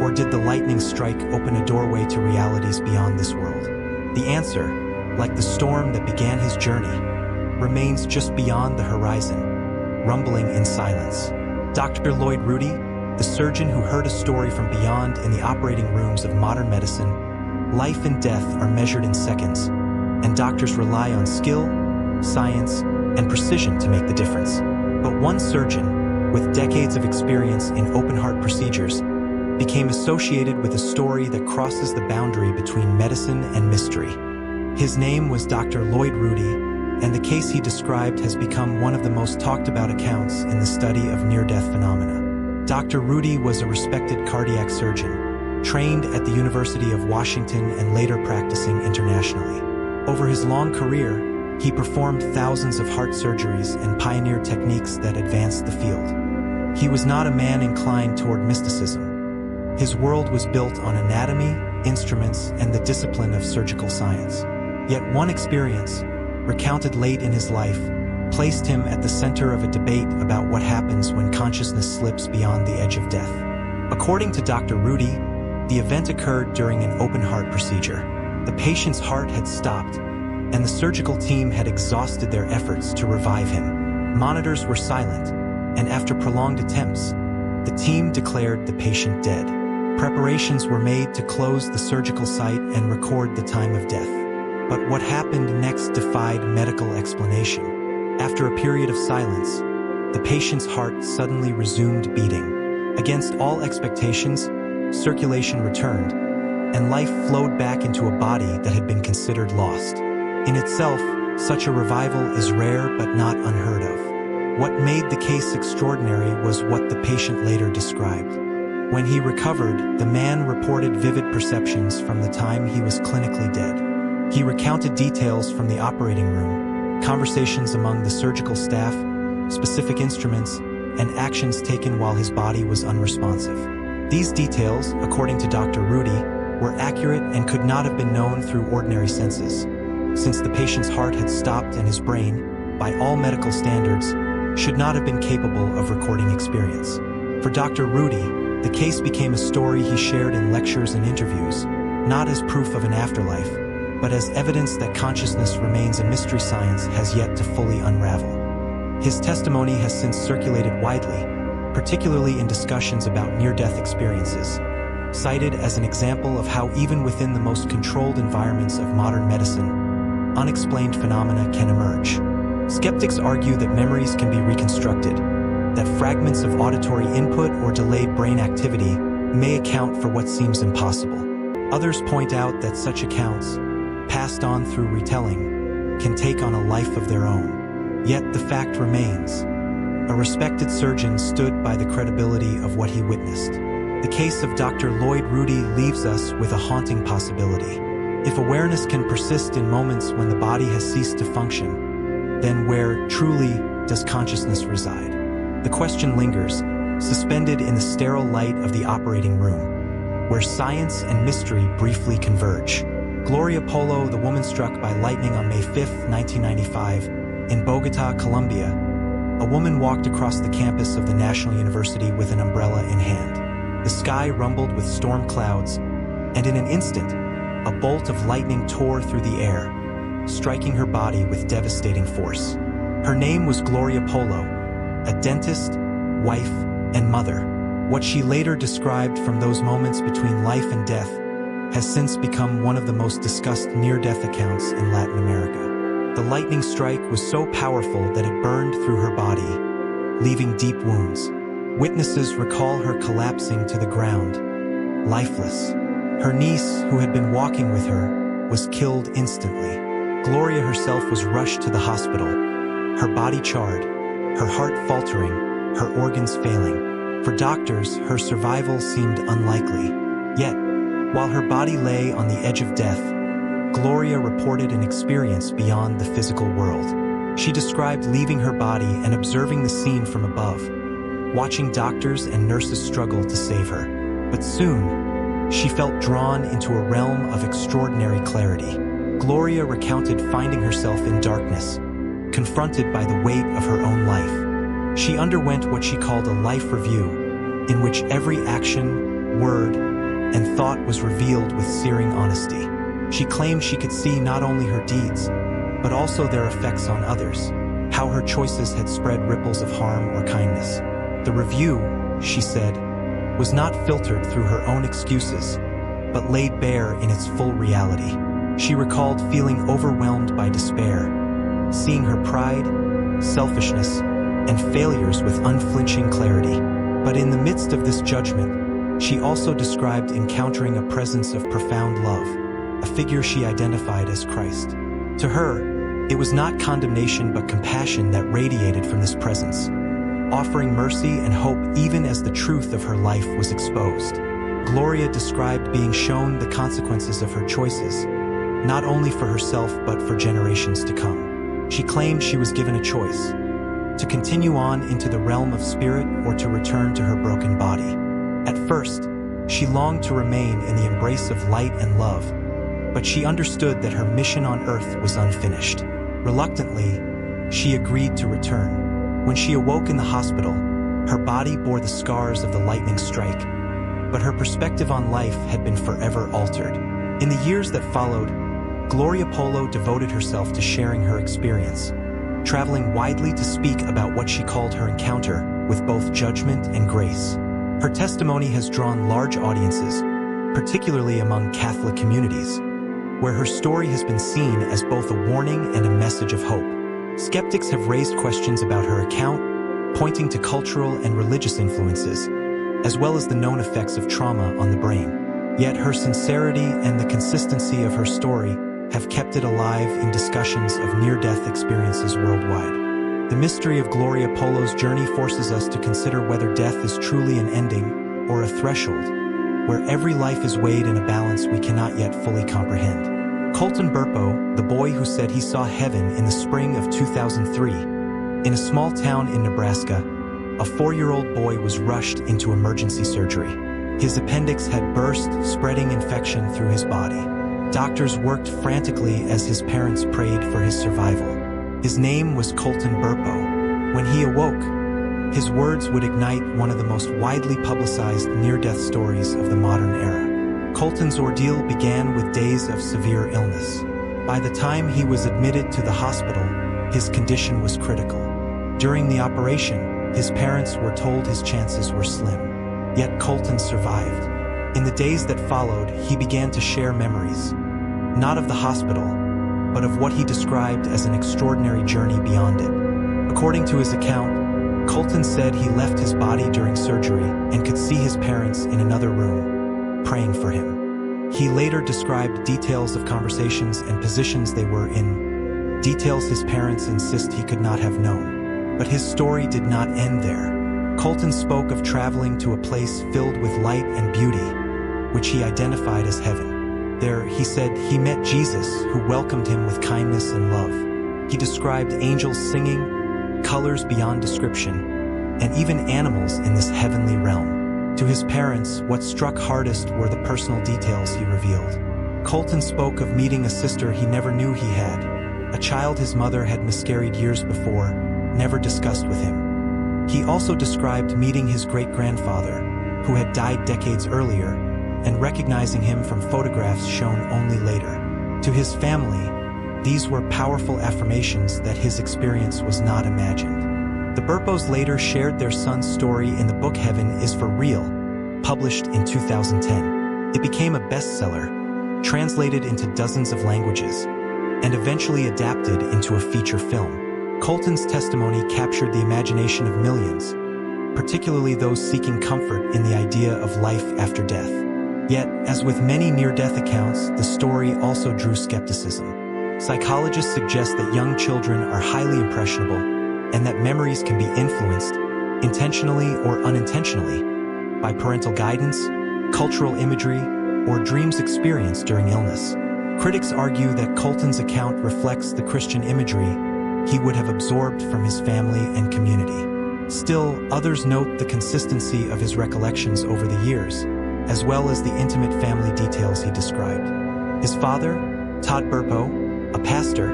or did the lightning strike open a doorway to realities beyond this world? The answer, like the storm that began his journey, remains just beyond the horizon, rumbling in silence. Dr. Lloyd Rudy, the surgeon who heard a story from beyond in the operating rooms of modern medicine, life and death are measured in seconds, and doctors rely on skill, science, and precision to make the difference. But one surgeon, with decades of experience in open-heart procedures, became associated with a story that crosses the boundary between medicine and mystery. His name was Dr. Lloyd Rudy, and the case he described has become one of the most talked about accounts in the study of near-death phenomena. Dr. Rudy was a respected cardiac surgeon, trained at the University of Washington and later practicing internationally. Over his long career, he performed thousands of heart surgeries and pioneered techniques that advanced the field. He was not a man inclined toward mysticism. His world was built on anatomy, instruments, and the discipline of surgical science. Yet one experience, recounted late in his life, placed him at the center of a debate about what happens when consciousness slips beyond the edge of death. According to Dr. Rudy, the event occurred during an open-heart procedure. The patient's heart had stopped, and the surgical team had exhausted their efforts to revive him. Monitors were silent, and after prolonged attempts, the team declared the patient dead. Preparations were made to close the surgical site and record the time of death. But what happened next defied medical explanation. After a period of silence, the patient's heart suddenly resumed beating. Against all expectations, circulation returned, and life flowed back into a body that had been considered lost. In itself, such a revival is rare but not unheard of. What made the case extraordinary was what the patient later described. When he recovered, the man reported vivid perceptions from the time he was clinically dead. He recounted details from the operating room, conversations among the surgical staff, specific instruments, and actions taken while his body was unresponsive. These details, according to Dr. Rudy, were accurate and could not have been known through ordinary senses, since the patient's heart had stopped and his brain, by all medical standards, should not have been capable of recording experience. For Dr. Rudy, the case became a story he shared in lectures and interviews, not as proof of an afterlife, but as evidence that consciousness remains a mystery science has yet to fully unravel. His testimony has since circulated widely, particularly in discussions about near-death experiences, cited as an example of how even within the most controlled environments of modern medicine, unexplained phenomena can emerge. Skeptics argue that memories can be reconstructed, that fragments of auditory input or delayed brain activity may account for what seems impossible. Others point out that such accounts, passed on through retelling, can take on a life of their own. Yet the fact remains. A respected surgeon stood by the credibility of what he witnessed. The case of Dr. Lloyd Rudy leaves us with a haunting possibility. If awareness can persist in moments when the body has ceased to function, then where, truly, does consciousness reside? The question lingers, suspended in the sterile light of the operating room, where science and mystery briefly converge. Gloria Polo, the woman struck by lightning on May 5, 1995, in Bogota, Colombia, a woman walked across the campus of the National University with an umbrella in hand. The sky rumbled with storm clouds, and in an instant, a bolt of lightning tore through the air, striking her body with devastating force. Her name was Gloria Polo, a dentist, wife, and mother. What she later described from those moments between life and death has since become one of the most discussed near-death accounts in Latin America. The lightning strike was so powerful that it burned through her body, leaving deep wounds. Witnesses recall her collapsing to the ground, lifeless. Her niece, who had been walking with her, was killed instantly. Gloria herself was rushed to the hospital, her body charred, her heart faltering, her organs failing. For doctors, her survival seemed unlikely. Yet, while her body lay on the edge of death, Gloria reported an experience beyond the physical world. She described leaving her body and observing the scene from above, watching doctors and nurses struggle to save her. But soon, she felt drawn into a realm of extraordinary clarity. Gloria recounted finding herself in darkness, confronted by the weight of her own life. She underwent what she called a life review, in which every action, word, and thought was revealed with searing honesty. She claimed she could see not only her deeds, but also their effects on others, how her choices had spread ripples of harm or kindness. The review, she said, was not filtered through her own excuses, but laid bare in its full reality. She recalled feeling overwhelmed by despair, seeing her pride, selfishness, and failures with unflinching clarity. But in the midst of this judgment, she also described encountering a presence of profound love, a figure she identified as Christ. To her, it was not condemnation but compassion that radiated from this presence, offering mercy and hope even as the truth of her life was exposed. Gloria described being shown the consequences of her choices, not only for herself but for generations to come. She claimed she was given a choice: to continue on into the realm of spirit or to return to her broken body. At first, she longed to remain in the embrace of light and love, but she understood that her mission on earth was unfinished. Reluctantly, she agreed to return. When she awoke in the hospital, her body bore the scars of the lightning strike, but her perspective on life had been forever altered. In the years that followed, Gloria Polo devoted herself to sharing her experience, traveling widely to speak about what she called her encounter with both judgment and grace. Her testimony has drawn large audiences, particularly among Catholic communities, where her story has been seen as both a warning and a message of hope. Skeptics have raised questions about her account, pointing to cultural and religious influences, as well as the known effects of trauma on the brain. Yet her sincerity and the consistency of her story have kept it alive in discussions of near-death experiences worldwide. The mystery of Gloria Polo's journey forces us to consider whether death is truly an ending or a threshold, where every life is weighed in a balance we cannot yet fully comprehend. Colton Burpo, the boy who said he saw heaven in the spring of 2003, in a small town in Nebraska, a 4-year-old boy was rushed into emergency surgery. His appendix had burst, spreading infection through his body. Doctors worked frantically as his parents prayed for his survival. His name was Colton Burpo. When he awoke, his words would ignite one of the most widely publicized near-death stories of the modern era. Colton's ordeal began with days of severe illness. By the time he was admitted to the hospital, his condition was critical. During the operation, his parents were told his chances were slim. Yet Colton survived. In the days that followed, he began to share memories, not of the hospital, but of what he described as an extraordinary journey beyond it. According to his account, Colton said he left his body during surgery and could see his parents in another room, praying for him. He later described details of conversations and positions they were in, details his parents insist he could not have known. But his story did not end there. Colton spoke of traveling to a place filled with light and beauty, which he identified as heaven. There, he said, he met Jesus, who welcomed him with kindness and love. He described angels singing, colors beyond description, and even animals in this heavenly realm. To his parents, what struck hardest were the personal details he revealed. Colton spoke of meeting a sister he never knew he had, a child his mother had miscarried years before, never discussed with him. He also described meeting his great-grandfather, who had died decades earlier, and recognizing him from photographs shown only later. To his family, these were powerful affirmations that his experience was not imagined. The Burpos later shared their son's story in the book Heaven is for Real, published in 2010. It became a bestseller, translated into dozens of languages, and eventually adapted into a feature film. Colton's testimony captured the imagination of millions, particularly those seeking comfort in the idea of life after death. Yet, as with many near-death accounts, the story also drew skepticism. Psychologists suggest that young children are highly impressionable, and that memories can be influenced, intentionally or unintentionally, by parental guidance, cultural imagery, or dreams experienced during illness. Critics argue that Colton's account reflects the Christian imagery he would have absorbed from his family and community. Still, others note the consistency of his recollections over the years, as well as the intimate family details he described. His father, Todd Burpo, a pastor,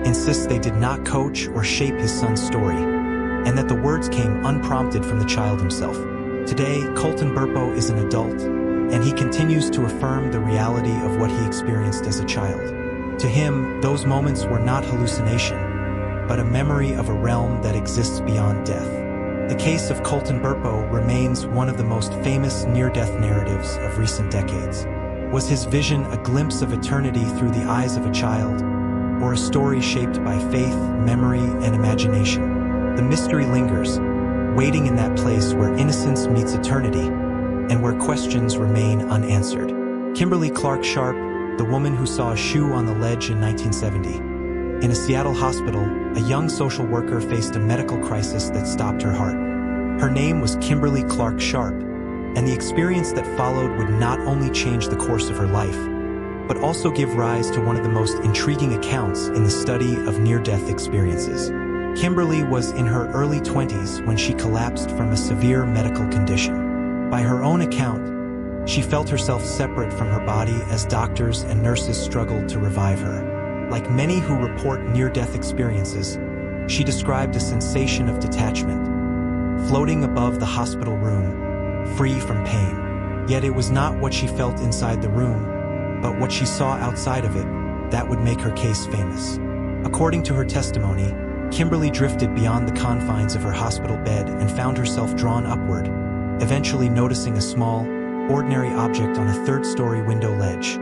insists they did not coach or shape his son's story, and that the words came unprompted from the child himself. Today, Colton Burpo is an adult, and he continues to affirm the reality of what he experienced as a child. To him, those moments were not hallucination, but a memory of a realm that exists beyond death. The case of Colton Burpo remains one of the most famous near-death narratives of recent decades. Was his vision a glimpse of eternity through the eyes of a child, or a story shaped by faith, memory, and imagination. The mystery lingers, waiting in that place where innocence meets eternity and where questions remain unanswered. Kimberly Clark Sharp, the woman who saw a shoe on the ledge in 1970. In a Seattle hospital, a young social worker faced a medical crisis that stopped her heart. Her name was Kimberly Clark Sharp, and the experience that followed would not only change the course of her life, but also give rise to one of the most intriguing accounts in the study of near-death experiences. Kimberly was in her early 20s when she collapsed from a severe medical condition. By her own account, she felt herself separate from her body as doctors and nurses struggled to revive her. Like many who report near-death experiences, she described a sensation of detachment, floating above the hospital room, free from pain. Yet it was not what she felt inside the room, but what she saw outside of it that would make her case famous. According to her testimony, Kimberly drifted beyond the confines of her hospital bed and found herself drawn upward, eventually noticing a small, ordinary object on a third-story window ledge.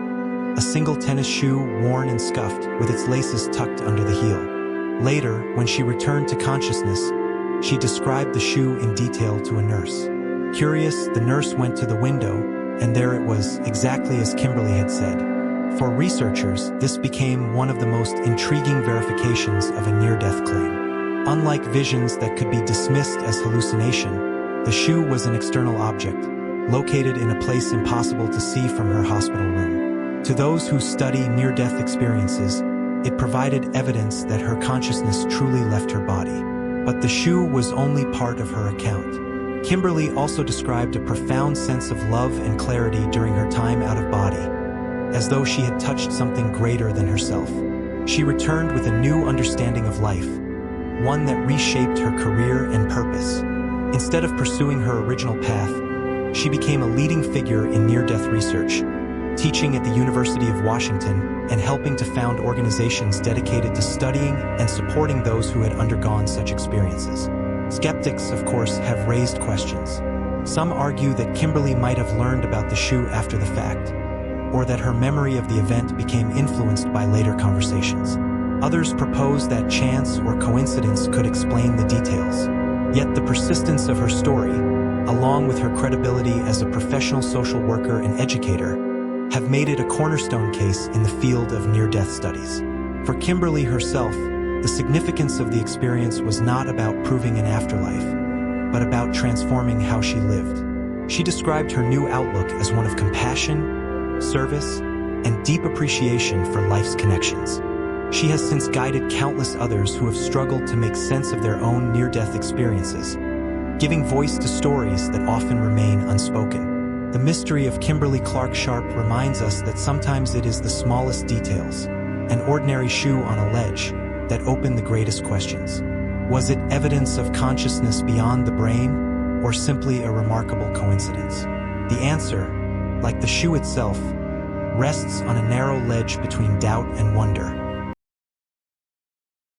A single tennis shoe, worn and scuffed, with its laces tucked under the heel. Later, when she returned to consciousness, she described the shoe in detail to a nurse. Curious, the nurse went to the window, and there it was, exactly as Kimberly had said. For researchers, this became one of the most intriguing verifications of a near-death claim. Unlike visions that could be dismissed as hallucination, the shoe was an external object, located in a place impossible to see from her hospital room. To those who study near-death experiences, it provided evidence that her consciousness truly left her body. But the shoe was only part of her account. Kimberly also described a profound sense of love and clarity during her time out of body, as though she had touched something greater than herself. She returned with a new understanding of life, one that reshaped her career and purpose. Instead of pursuing her original path, she became a leading figure in near-death research, teaching at the University of Washington and helping to found organizations dedicated to studying and supporting those who had undergone such experiences. Skeptics, of course, have raised questions. Some argue that Kimberly might have learned about the shoe after the fact, or that her memory of the event became influenced by later conversations. Others propose that chance or coincidence could explain the details. Yet the persistence of her story, along with her credibility as a professional social worker and educator, have made it a cornerstone case in the field of near-death studies. For Kimberly herself, the significance of the experience was not about proving an afterlife, but about transforming how she lived. She described her new outlook as one of compassion, service, and deep appreciation for life's connections. She has since guided countless others who have struggled to make sense of their own near-death experiences, giving voice to stories that often remain unspoken. The mystery of Kimberly Clark Sharp reminds us that sometimes it is the smallest details, an ordinary shoe on a ledge, that open the greatest questions. Was it evidence of consciousness beyond the brain, or simply a remarkable coincidence? The answer, like the shoe itself, rests on a narrow ledge between doubt and wonder.